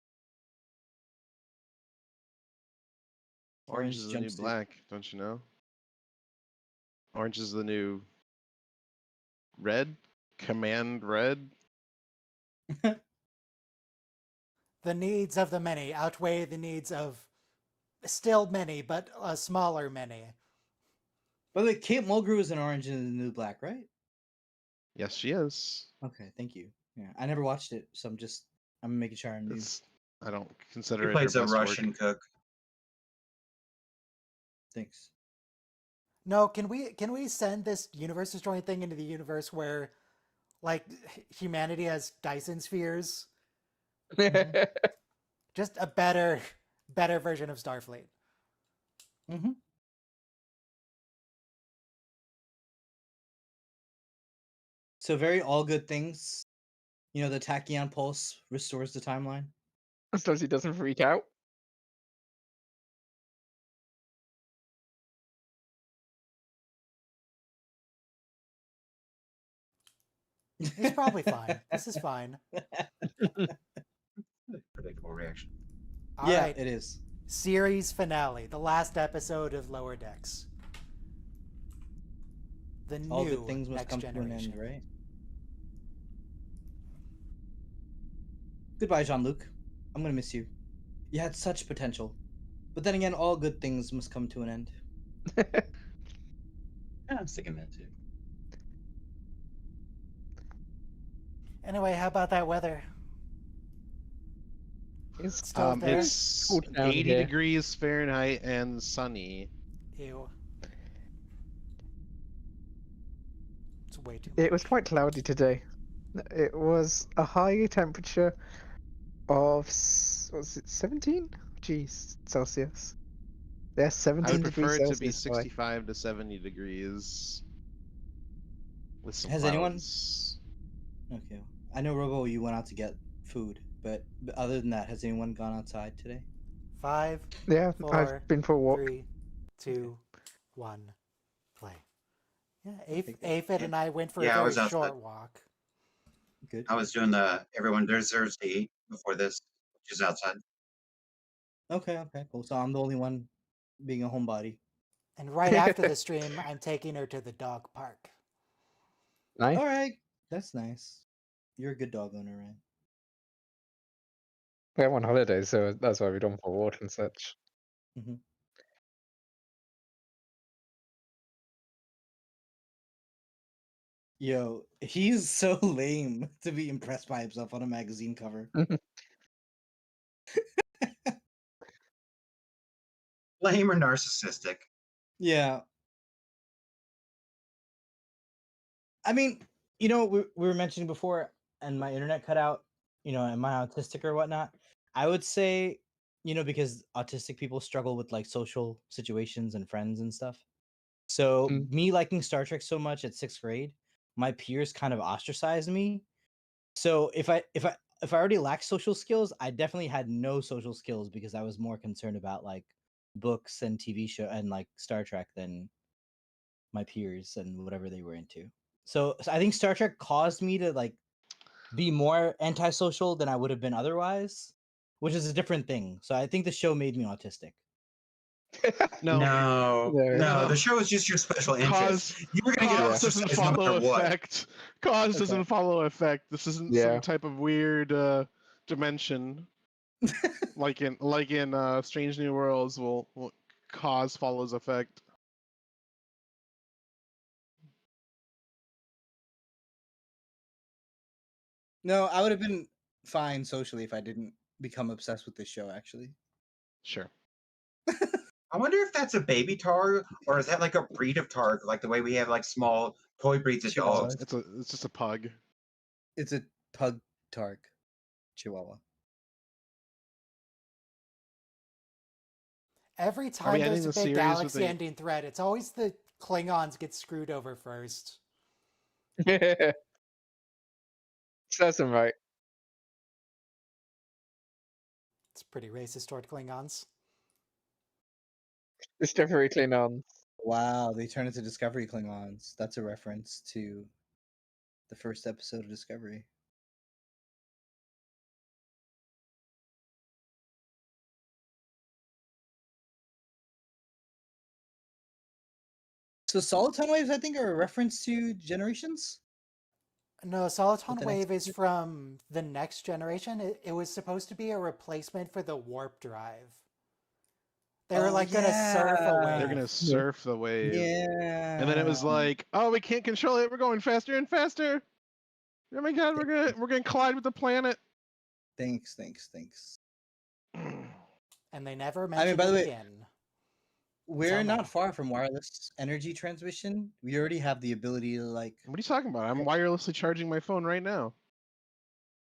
Orange is the new jumpsuit. black, don't you know? Orange is the new red. Command red. The needs of the many outweigh the needs of still many, but a smaller many. By the way, Kate Mulgrew is an Orange and the New Black, right? Yes, she is. Okay, thank you. Yeah, I never watched it, so I'm making sure I knew. I don't He consider it her plays a best Russian work. cook. Thanks. No, can we send this universe destroying thing into the universe where, like, humanity has Dyson spheres? Just a better version of Starfleet. Mm-hmm. So very all good things. You know, the tachyon pulse restores the timeline. As long as he doesn't freak out. He's probably fine. This is fine. Predictable reaction. All yeah, right. it is. Series finale, the last episode of Lower Decks. The All new good things must Next come to an Generation. end, right? Goodbye, Jean-Luc. I'm gonna miss you. You had such potential. But then again, all good things must come to an end. Yeah, I'm thinking that too. Anyway, how about that weather? It's Still there? It's cool down 80 here. degrees Fahrenheit and sunny. Ew. It's way too It much. was quite cloudy today. It was a high temperature of was it 17? Jeez, Celsius. Yeah, I 17 would prefer degrees it to be Celsius. High. 65 to 70 degrees. With some Has anyone- clouds. Okay. I know, Robo, you went out to get food, but other than that, has anyone gone outside today? 5, Yeah, 4, I've been for a walk. 3, 2, 1, play. Yeah, Okay. Aphid and I went for Yeah, I a very was outside. short walk. Good. I was doing the everyone deserves to eat before this, which is outside. Okay, cool. So I'm the only one being a homebody. And right after the stream, I'm taking her to the dog park. Nice. All right, that's nice. You're a good dog owner, right? We're on holiday, so that's why we don't for a walk and such. Mm-hmm. Yo, he's so lame to be impressed by himself on a magazine cover. Lame or narcissistic. Yeah. I mean, you know, we were mentioning before, and my internet cut out, you know, am I autistic or whatnot? I would say, you know, because autistic people struggle with like social situations and friends and stuff. So Mm. me liking Star Trek so much at 6th grade, my peers kind of ostracized me. So if I already lacked social skills, I definitely had no social skills because I was more concerned about like books and TV show and like Star Trek than my peers and whatever they were into. So I think Star Trek caused me to like be more antisocial than I would have been otherwise, which is a different thing. So I think the show made me autistic. No. No, the show is just your special interest. You were gonna get Cause doesn't ostracized no follow matter what. effect. Cause Okay. doesn't follow effect. This isn't Yeah. some type of weird dimension. like in Strange New Worlds, will cause follows effect. No, I would have been fine socially if I didn't become obsessed with this show, actually. Sure. I wonder if that's a baby targ or is that like a breed of targ, like the way we have like small toy breeds of dogs. It's just a pug. It's a pug targ chihuahua. Every we time ending there's a the big series with galaxy a- ending threat, it's always the Klingons get screwed over first. Serves them right. It's pretty racist toward Klingons. It's definitely clean on. Wow, they turn into Discovery Klingons. That's a reference to the first episode of Discovery. So soliton waves, I think, are a reference to Generations. No, Soliton the next Wave is episode? from the Next Generation. It was supposed to be a replacement for the warp drive. They were Oh, like gonna surf a yeah. They're gonna wave. surf the wave. Yeah. And then it was like, oh, we can't control it. We're going faster and faster. Oh my god, we're gonna collide with the planet. Thanks. And they never I mean, mentioned by the it way, again. we're Until now. not far from wireless energy transmission. We already have the ability to like. What are you talking about? I'm wirelessly charging my phone right now.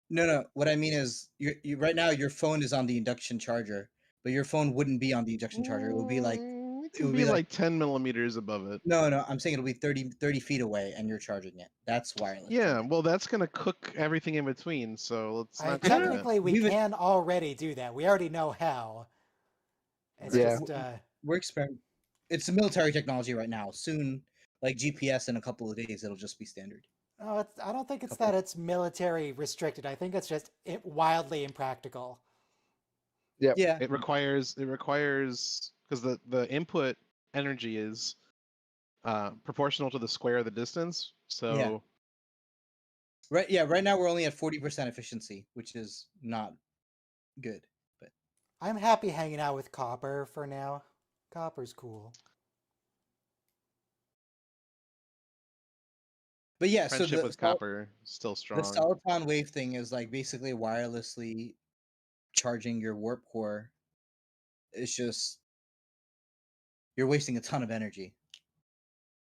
No. What I mean is, you right now your phone is on the induction charger, but your phone wouldn't be on the induction charger. It would be like It it can would be be like like 10 millimeters above it. no. I'm saying it'll be 30 feet away, and you're charging it. That's wireless. Yeah, charging. well, that's gonna cook everything in between. So let's not do that. Technically, we We've- can already do that. We already know how. It's Yeah. just We're It's military technology right now. Soon, like GPS, in a couple of days, it'll just be standard. oh, I don't think it's Couple. that it's military restricted. I think it's just wildly impractical. Yep. Yeah. It requires because the input energy is proportional to the square of the distance. So Right. Yeah. Right now, we're only at 40% efficiency, which is not good. But I'm happy hanging out with Copper for now. Copper's cool. yeah. friendship So the with copper is still strong. the Soliton wave thing is like basically wirelessly charging your warp core. It's just you're wasting a ton of energy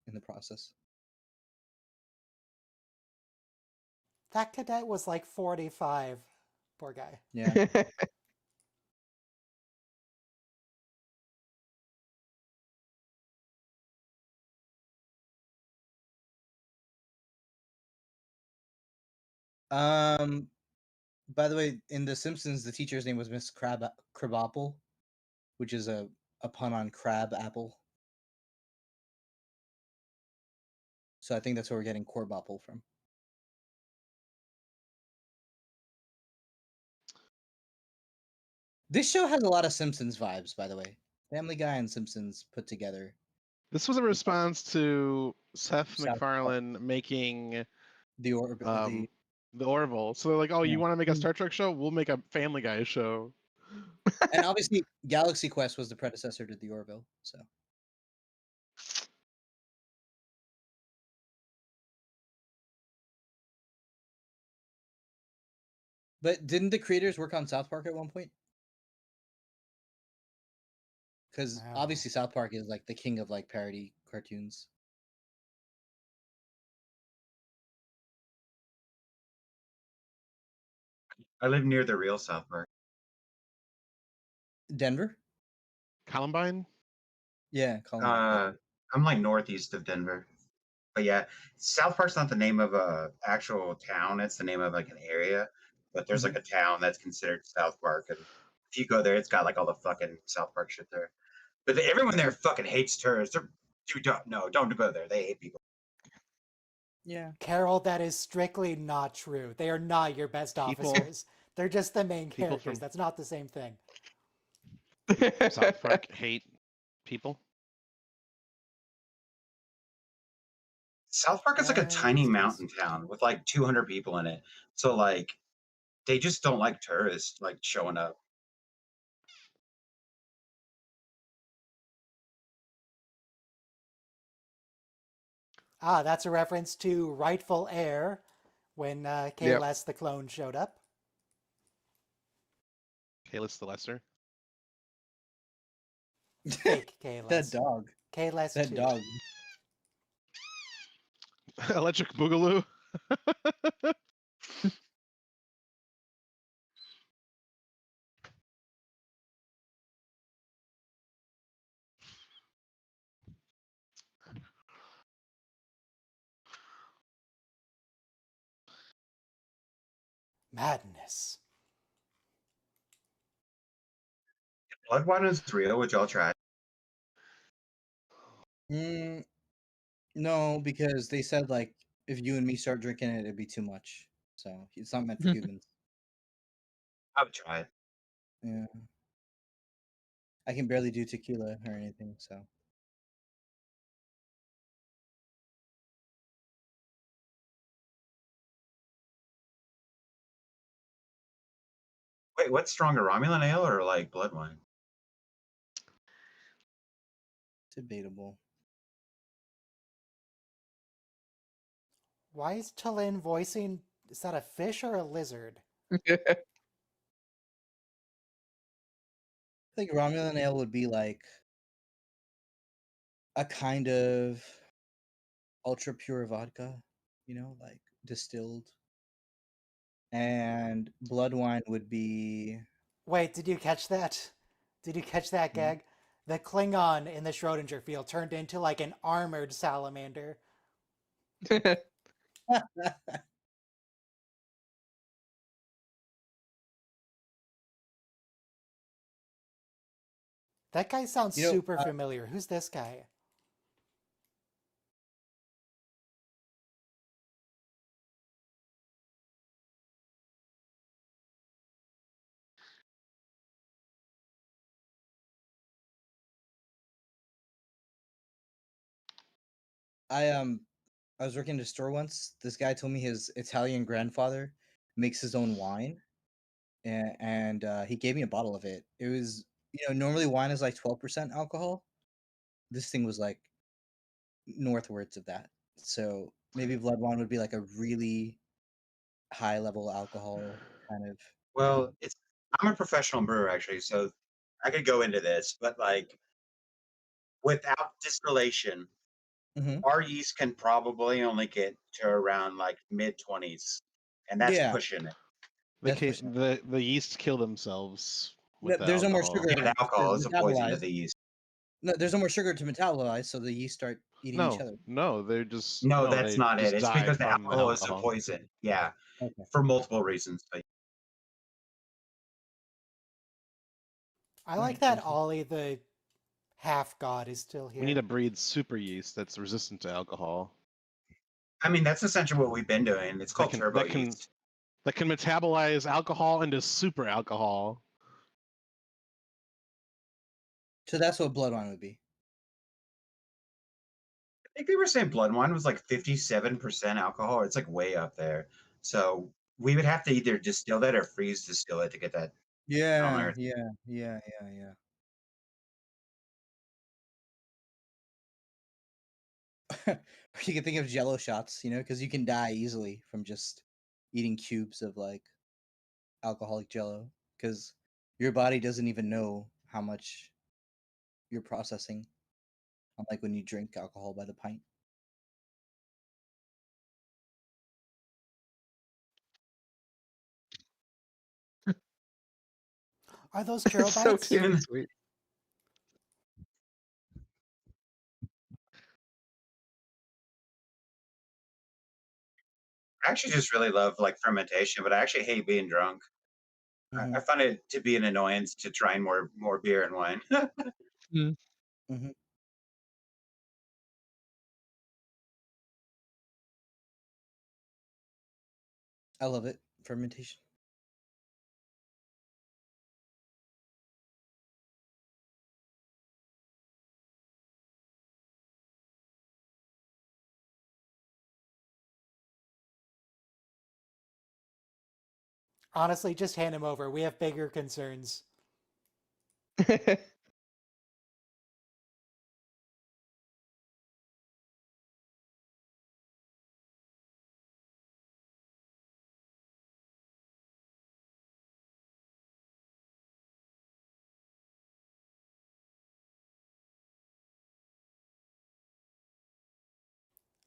in the process. That cadet was like 45. Poor guy. Yeah. By the way, in The Simpsons, the teacher's name was Miss Crabapple, which is a pun on crab apple. So I think that's where we're getting Corbapple from. This show has a lot of Simpsons vibes, by the way. Family Guy and Simpsons put together. This was a response to Seth South Park. MacFarlane making The Orville. So they're like, oh, Yeah. you want to make a Star Trek show? We'll make a Family Guy show. and obviously Galaxy Quest was the predecessor to the Orville. So but didn't the creators work on South Park at one point? Because Wow. obviously South Park is like the king of like parody cartoons. I live near the real South Park. Denver? Columbine? Yeah, Columbine. I'm like northeast of Denver. But yeah, South Park's not the name of a actual town. It's the name of like an area. But there's like a town that's considered South Park, and if you go there, it's got like all the fucking South Park shit there. But everyone there fucking hates tourists. Don't go there. They hate people. Yeah. Carol, that is strictly not true. They are not your best People- officers. They're just the main people characters. from- That's not the same thing. South Park hate people. South Park is like a tiny mountain town with like 200 people in it. So like, they just don't like tourists like showing up. Ah, that's a reference to Rightful Heir when Kayless the clone showed up. Kalis the Lesser. Fake Kayless. That dog. Kayless That 2. dog. Electric Boogaloo. Madness. Blood wine is real. Would y'all try? No, because they said like if you and me start drinking it, it'd be too much. So it's not meant for humans. I would try it. Yeah. I can barely do tequila or anything, so. Wait, what's stronger, Romulan ale or like blood wine? Debatable. Why is Talin voicing? Is that a fish or a lizard? I think Romulan ale would be like a kind of ultra pure vodka, like distilled. And blood wine would be Wait, did you catch that? Did you catch that gag? The Klingon in the Schrodinger field turned into like an armored salamander. That guy sounds super familiar. Who's this guy? I was working in a store once. This guy told me his Italian grandfather makes his own wine, and he gave me a bottle of it. It was, normally wine is like 12% alcohol. This thing was like northwards of that. So maybe blood wine would be like a really high level alcohol kind of. Well, I'm a professional brewer actually, so I could go into this, but like without distillation, Mhm. our yeast can probably only get to around like mid-20s, and that's Yeah, pushing it. The that's ca- pushing the yeast kill themselves with the there's no more alcohol. sugar. And alcohol is a poison to metabolize. the yeast. No, there's no more sugar to metabolize, so the yeast start eating each other. No, they're just No, that's they not it. just It's die because the from alcohol is a alcohol. poison. Yeah, Okay. for multiple reasons. But I like that Ollie, the half god, is still here. We need to breed super yeast that's resistant to alcohol. I mean, that's essentially what we've been doing. It's called turbo yeast. That can metabolize alcohol into super alcohol. So that's what blood wine would be. I think they were saying blood wine was like 57% alcohol. It's like way up there. So we would have to either distill that or freeze distill it to get that. Yeah. You can think of Jello shots, because you can die easily from just eating cubes of like alcoholic Jello, because your body doesn't even know how much you're processing. Unlike when you drink alcohol by the pint. Are those It's so kilobytes? too sweet. I actually just really love like fermentation, but I actually hate being drunk. I find it to be an annoyance to try more beer and wine. I love it. Fermentation. Honestly, just hand him over. We have bigger concerns.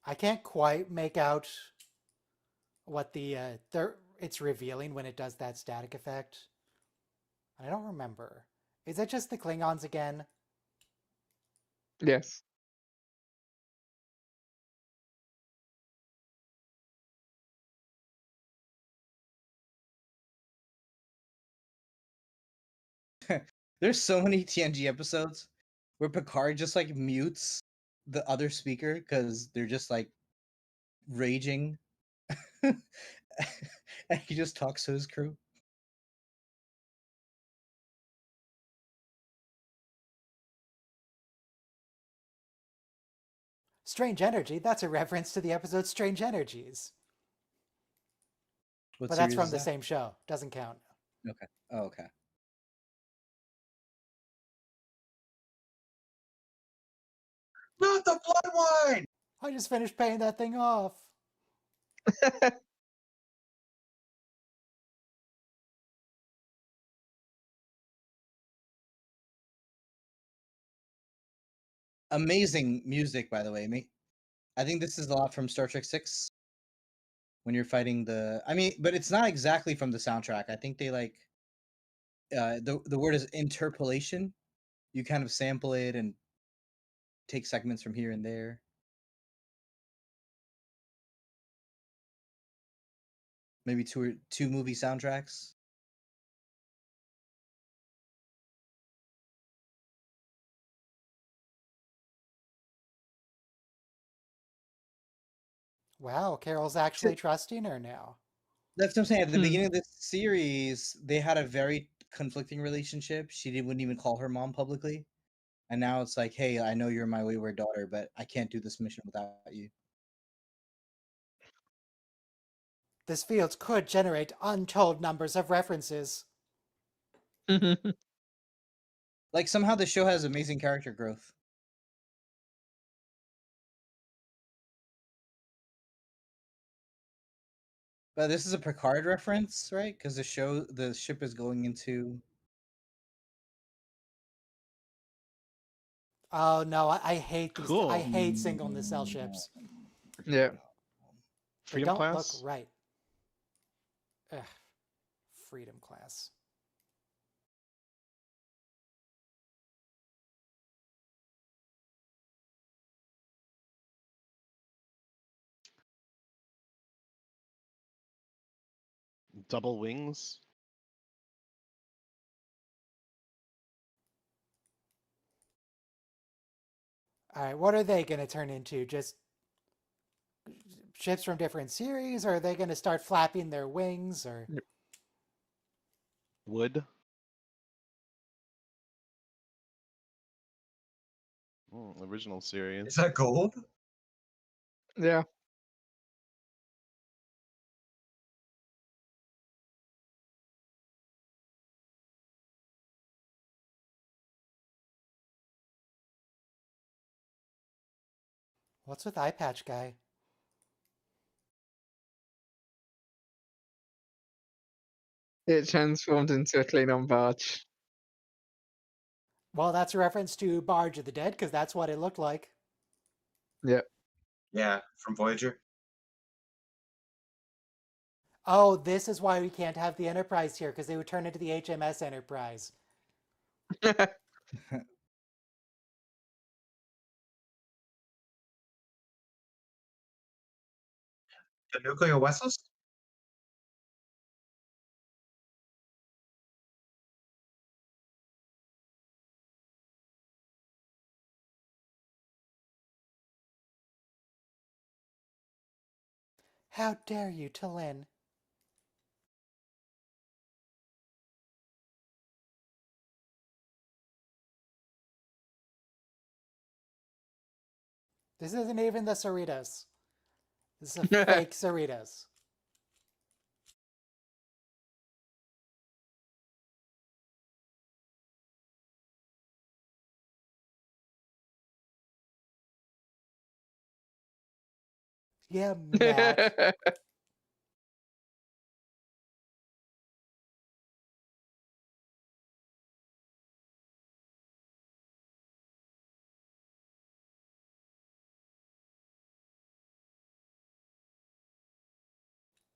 I can't quite make out what the it's revealing when it does that static effect. I don't remember. Is it just the Klingons again? Yes. There's so many TNG episodes where Picard just like mutes the other speaker because they're just like raging. And he just talks to his crew. Strange Energy? That's a reference to the episode Strange Energies. What But that's series from is the that? same show. Doesn't count. Okay. Oh, okay. Not the blood wine. I just finished paying that thing off. Amazing music, by the way. I think this is a lot from Star Trek 6 when you're fighting the. I mean, but it's not exactly from the soundtrack. I think they like the word is interpolation. You kind of sample it and take segments from here and there. Maybe two movie soundtracks. Wow, Carol's actually trusting her now. That's what I'm saying. At the Hmm. beginning of this series, they had a very conflicting relationship. Wouldn't even call her mom publicly. And now it's like, hey, I know you're my wayward daughter, but I can't do this mission without you. This field could generate untold numbers of references. Like somehow the show has amazing character growth. But this is a Picard reference, right? Because the ship is going into. Oh no, I hate these. Cool. I hate single nacelle ships. Yeah. They Freedom don't look class. right. Ugh. Freedom class. Double wings. All right, what are they going to turn into? Just ships from different series, or are they going to start flapping their wings? Or Wood. Original series. Is that gold? Yeah. what's with Eye Patch Guy? It transformed into a Klingon barge. Well, that's a reference to Barge of the Dead, because that's what it looked like. Yeah. Yeah, from Voyager. Oh, this is why we can't have the Enterprise here, because they would turn into the HMS Enterprise. The nuclear vessels? How dare you, T'Lyn? This isn't even the Cerritos. This is a fake Cerritos. Yeah, Matt.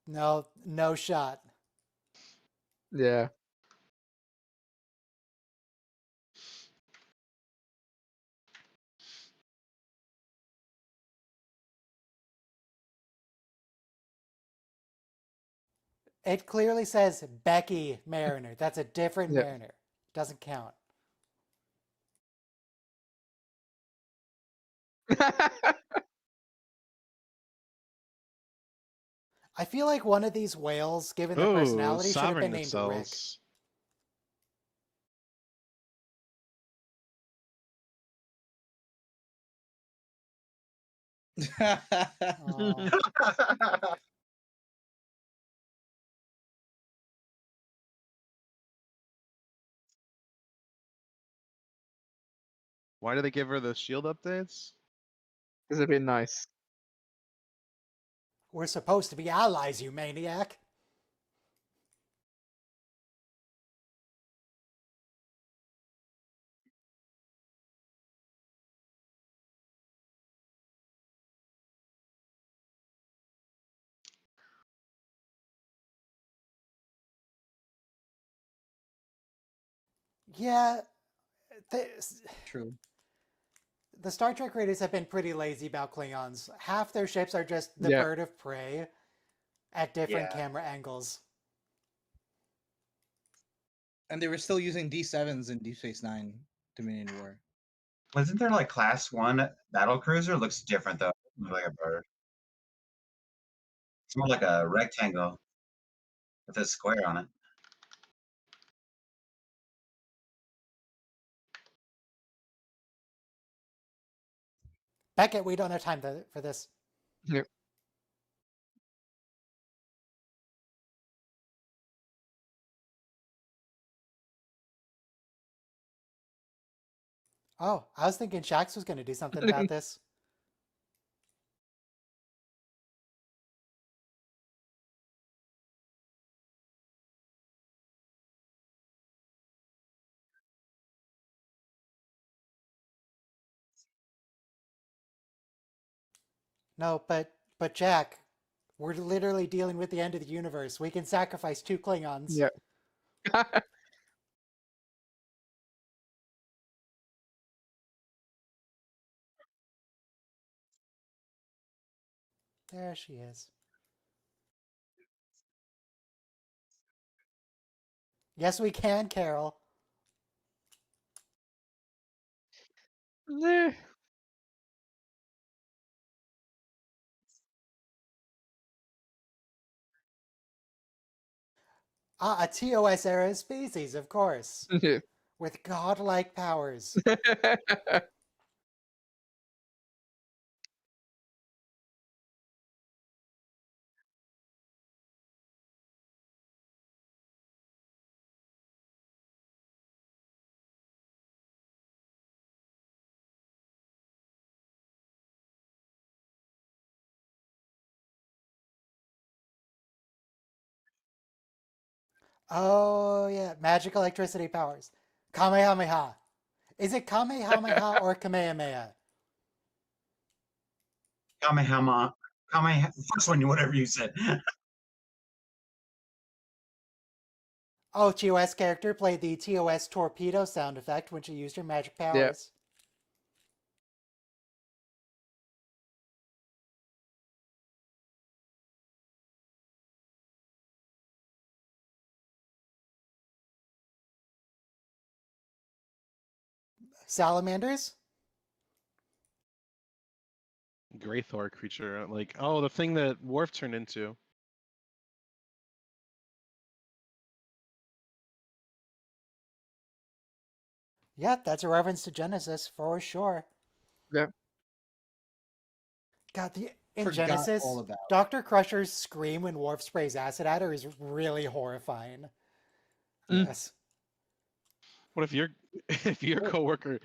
No, no shot. Yeah. It clearly says Becky Mariner. That's a different Yeah. Mariner. Doesn't count. I feel like one of these whales, given their Oh, personality, should have been sovereign named Rick. nacelles. Oh. Why do they give her the shield updates? This would be nice. We're supposed to be allies, you maniac. Yeah, True. the Star Trek readers have been pretty lazy about Klingons. Half their ships are just the Yeah. bird of prey at different Yeah. camera angles. And they were still using D7s in Deep Space Nine Dominion War. Wasn't there like class 1 battle cruiser? Looks different though. Looks like a bird. It's more like a rectangle with a square on it. Beckett, we don't have time for this. Yep. Oh, I was thinking Shax was going to do something about this. No, but Jack, we're literally dealing with the end of the universe. We can sacrifice 2 Klingons. Yeah. There she is. Yes, we can, Carol. Eh, Ah, a TOS era species, of course. yeah. With godlike powers. Oh, yeah. Magic electricity powers. Kamehameha. Is it Kamehameha or Kamehameha? Kamehameha. Kamehameha. First one, whatever you said. Oh, TOS character played the TOS torpedo sound effect when she used her magic powers. Salamanders? Greythor creature. Like, oh, the thing that Worf turned into. Yeah, that's a reference to Genesis for sure. Yeah. God, in Forgot Genesis, all about. Dr. Crusher's scream when Worf sprays acid at her is really horrifying. Mm. Yes. What if your coworker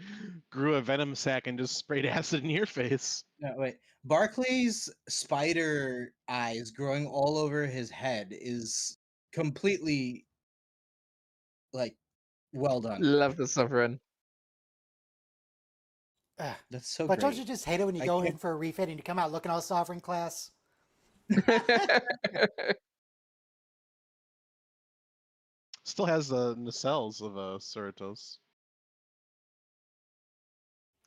grew a venom sac and just sprayed acid in your face? No, wait. Barclay's spider eyes growing all over his head is completely like well done. Love the Sovereign. Ugh. That's so But great. don't you just hate it when you I go in can't- for a refit and you come out looking all sovereign class? Still has the nacelles of Cerritos.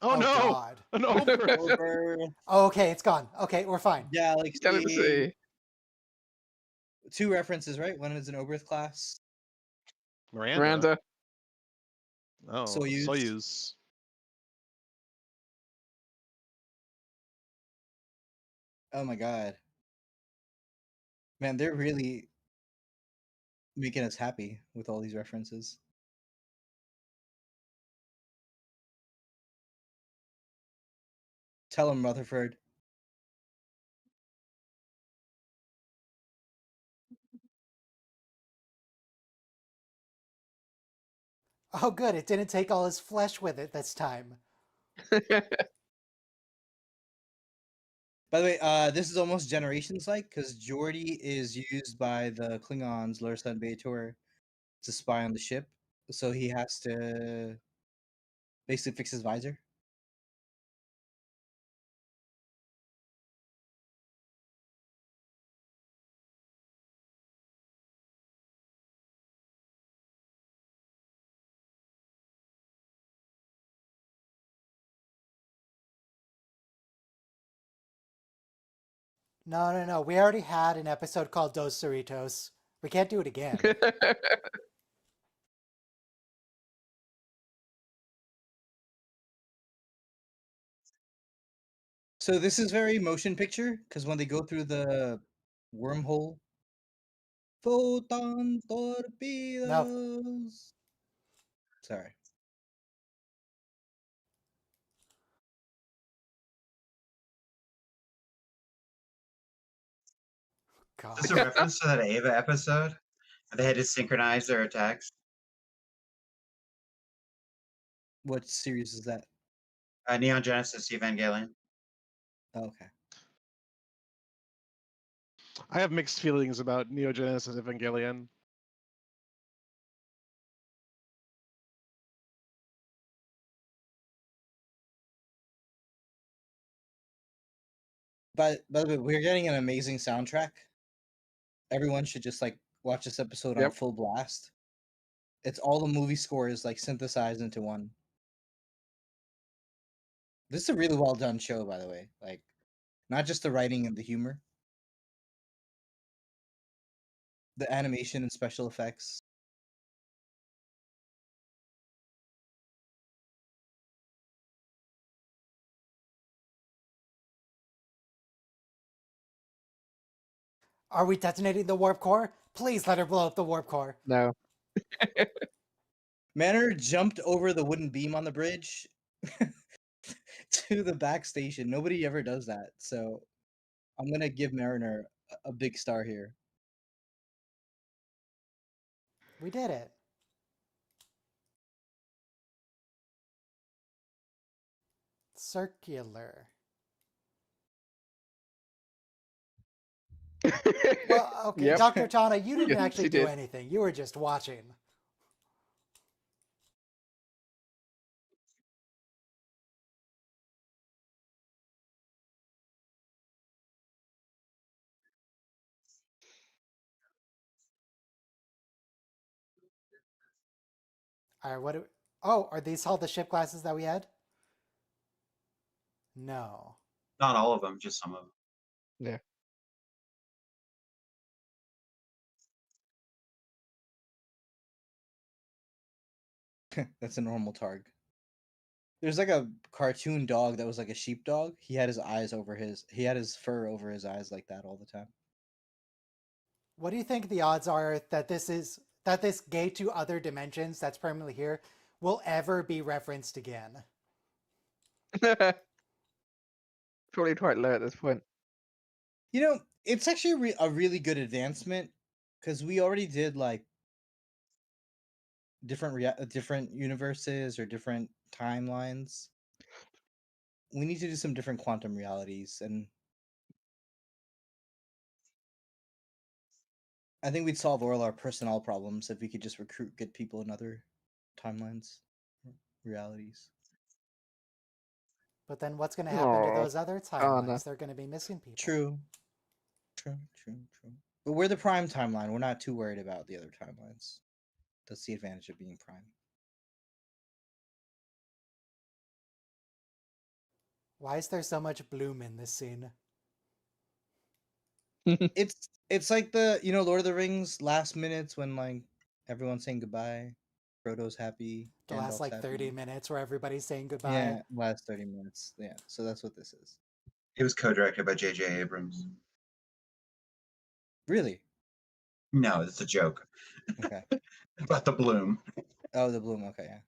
Oh, no! God. An over. Over Oh, okay, it's gone. Okay, we're fine. Galaxy. 2 references, right? One is an Oberth class. Miranda. Miranda. Oh, Soyuz. Soyuz. Oh my god. Man, they're really making us happy with all these references. Tell him, Rutherford. Oh, good. It didn't take all his flesh with it this time. By the way, this is almost generations like because Geordi is used by the Klingons, Larsa and B'Etor, to spy on the ship. So he has to basically fix his visor. No, no, no. We already had an episode called Dos Cerritos. We can't do it again. So this is very motion picture because when they go through the wormhole, photon torpedoes. Sorry. God. Is this a reference to that Ava episode? Where they had to synchronize their attacks. What series is that? Neon Genesis Evangelion. Oh, okay. I have mixed feelings about Neo Genesis Evangelion. But by the way, we're getting an amazing soundtrack. Everyone should just like watch this episode on Yep. full blast. It's all the movie scores like synthesized into one. This is a really well done show, by the way. Like, not just the writing and the humor, the animation and special effects. Are we detonating the warp core? Please let her blow up the warp core. No. Manor jumped over the wooden beam on the bridge to the back station. Nobody ever does that. So I'm gonna give Mariner a big star here. We did it. Circular. Well, okay, Yep. Dr. Tana, you didn't Yes, actually he do did. anything. You were just watching. All right, what do Oh, are these all the ship classes that we had? No. Not all of them, just some of them. Yeah. That's a normal targ. There's like a cartoon dog that was like a sheepdog. He had his fur over his eyes like that all the time. What do you think the odds are that this gate to other dimensions that's permanently here will ever be referenced again? Probably quite low at this point. You know, it's actually a really good advancement because we already did like different universes or different timelines. We need to do some different quantum realities, and I think we'd solve all our personnel problems if we could just recruit good people in other timelines, realities. But then what's going to happen to Aw, those other Tana. timelines? They're going to be missing people. True. But we're the prime timeline. We're not too worried about the other timelines. That's the advantage of being prime. Why is there so much bloom in this scene? It's like the Lord of the Rings last minutes when like everyone's saying goodbye. Frodo's happy. The last Gandalf's like happy. 30 minutes where everybody's saying goodbye. Yeah, last 30 minutes. Yeah, so that's what this is. It was co-directed by J.J. Abrams. Really? No, it's a joke. Okay. About the bloom. Oh, the bloom. Okay, yeah.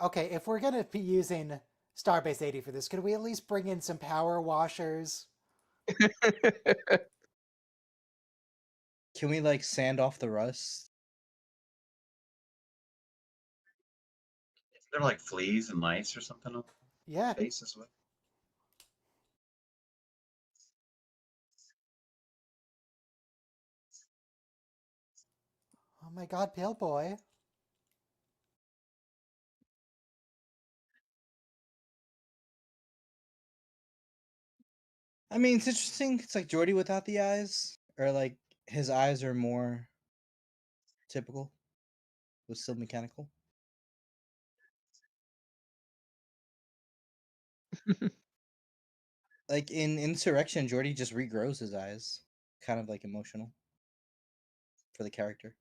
Okay, if we're going to be using Starbase 80 for this, could we at least bring in some power washers? Can we like sand off the rust? They're like fleas and lice or something on Yeah. the face as well. Oh my God, Pale Boy. I mean, it's interesting. It's like Jordy without the eyes, or like his eyes are more typical, but still mechanical. Like in Insurrection, Jordy just regrows his eyes, kind of like emotional for the character.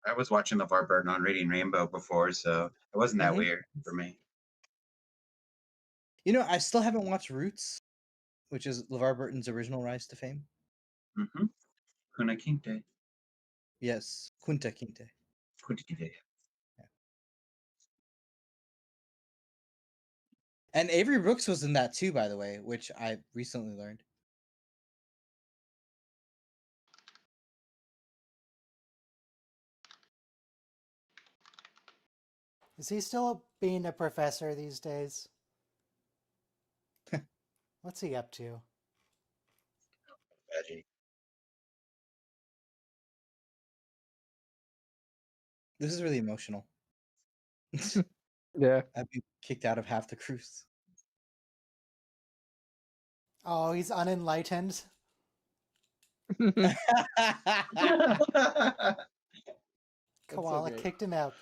I was watching LeVar Burton on Reading Rainbow before, so it wasn't that Mhm. weird for me. You know, I still haven't watched Roots, which is LeVar Burton's original rise to fame. Mm-hmm. Kuna Kinte. Yes, Kunta Kinte. Kunta Kinte. And Avery Brooks was in that too, by the way, which I recently learned. Is he still being a professor these days? What's he up to? Veggie. This is really emotional. Yeah. I've been kicked out of half the cruise. Oh, he's unenlightened. Koala great. kicked him out.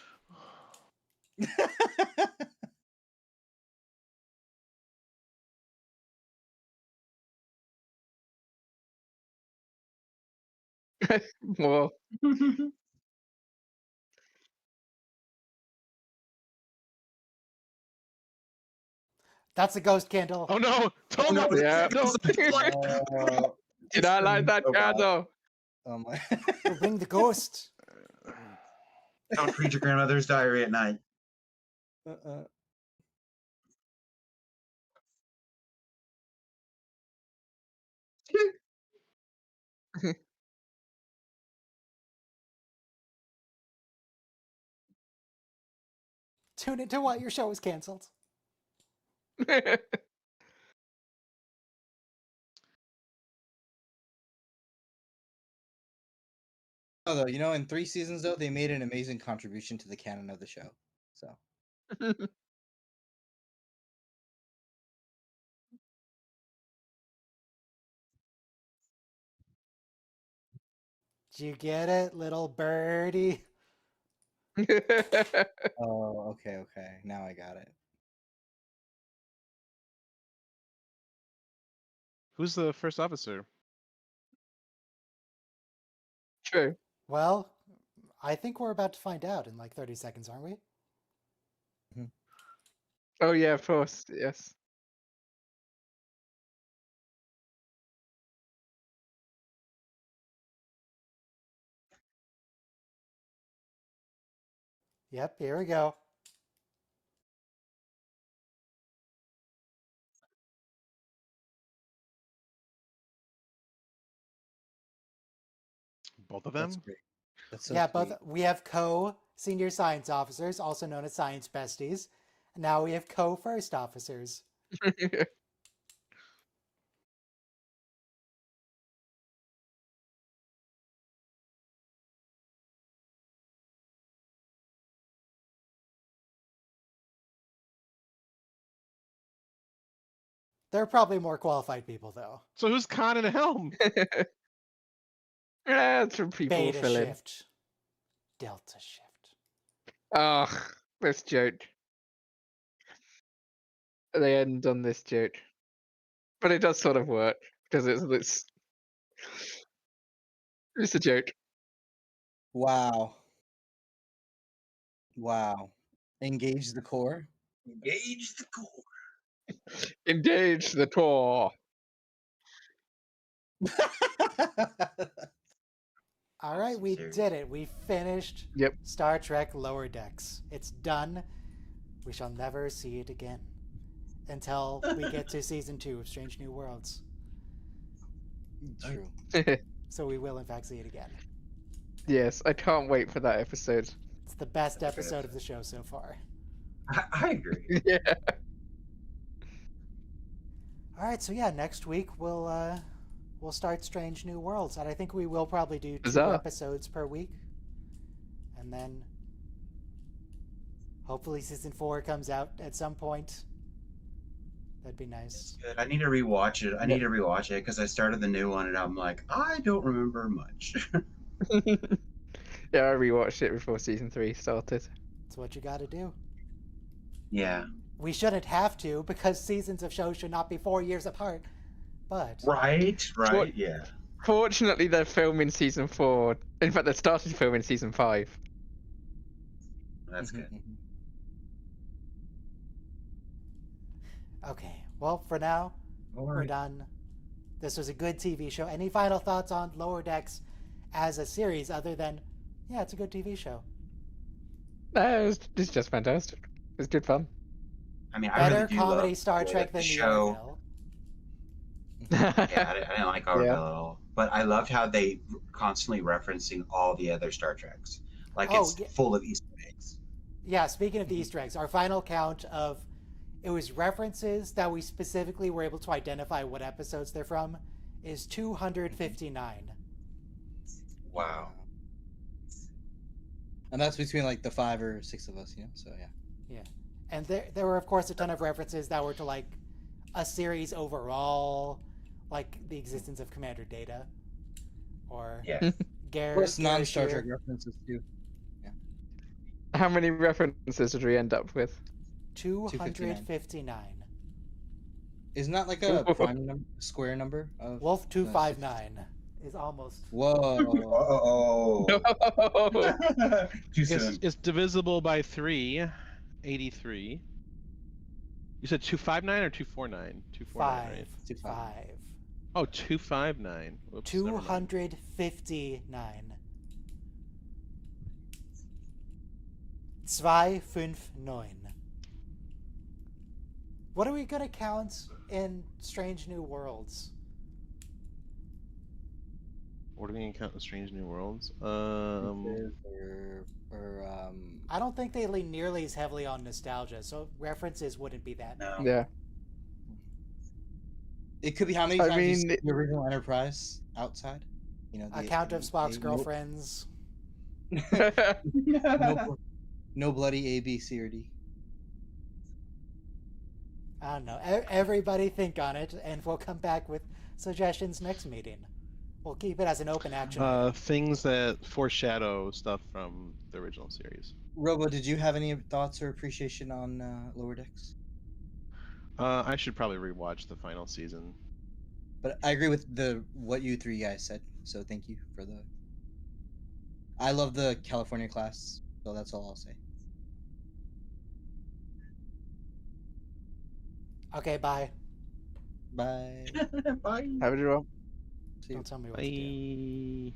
Well, That's a ghost candle. Oh no! Don't no, go. yeah. No. Did I like that Oh, wow. candle? Oh my. We'll bring the ghost. Don't read your grandmother's diary at night. Tune into what your show is canceled. Although, you know, in 3 seasons though, they made an amazing contribution to the canon of the show. So Do you get it, little birdie? oh, okay. Now I got it. Who's the first officer? True. Well, I think we're about to find out in like 30 seconds, aren't we? Oh yeah, of course. Yes. Yep, here we go. Both of That's them? great. That's so Yeah, sweet. both we have co-senior science officers, also known as science besties. And now we have co-first officers. They're probably more qualified people, though. So who's Khan and Helm? That's from people Beta fill in. shift. Delta shift. Oh, this joke. They end on this joke. But it does sort of work because it's a joke. Wow. Engage the core. Engage the core. Engage the core. All right, we Serious. did it. We finished Yep. Star Trek Lower Decks. It's done. We shall never see it again until we get to season 2 of Strange New Worlds. True. So we will, in fact, see it again. Yes, I can't wait for that episode. It's the best That's a good episode of the show so far. I agree. Yeah. All right, so yeah, next week we'll start Strange New Worlds, and I think we will probably do 2 Huzzah. episodes per week, and then hopefully season 4 comes out at some point. That'd be nice. Good. I need to rewatch it. I need to rewatch it because I started the new one and I'm like, I don't remember much. Yeah, I rewatched it before season 3 started. It's what you got to do. Yeah. We shouldn't have to because seasons of shows should not be 4 years apart. But Right. What- Yeah. Fortunately, they're filming season 4. In fact, they started filming season 5. That's good. okay, well, for now, All we're right. done. This was a good TV show. Any final thoughts on Lower Decks as a series other than, yeah, it's a good TV show? No, it's just fantastic. It's good fun. I mean, I Better really do comedy love Star the Trek than the show. Orville. Yeah, I didn't like Orville Yeah. at all. But I loved how they constantly referencing all the other Star Treks. Like Oh, it's yeah. full of Easter eggs. Yeah, speaking of the Easter eggs, our final count of it was references that we specifically were able to identify what episodes they're from is 259. Wow. And that's between like the 5 or 6 of us, So yeah. And there were, of course, a ton of references that were to, like, a series overall, like the existence of Commander Data. Or Yeah. Garrett. Plus non-Star Trek references too. How many references did we end up with? 259. Isn't that like a prime number, square number? Of Wolf 259 is almost. Whoa. Oh. Too soon. It's divisible by 3, 83. You said 259 or 249? 249, right? 5. Oh, 259. Whoops, never mind. 259. 259. What are we gonna count in Strange New Worlds? What are we gonna count in Strange New Worlds? I don't think they lean nearly as heavily on nostalgia, so references wouldn't be that. No. Yeah. It could be how many I times you mean, see the original Enterprise outside. A count of Spock's girlfriends. No bloody A, B, C, or D. I don't know. Everybody think on it, and we'll come back with suggestions next meeting. We'll keep it as an open action. item. Things that foreshadow stuff from the original series. Robo, did you have any thoughts or appreciation on Lower Decks? I should probably rewatch the final season. But I agree with what you 3 guys said. So thank you for the. I love the California class, so that's all I'll say. Okay, bye. Bye. Bye. Have a good one. See you. Don't tell me what to do. Bye.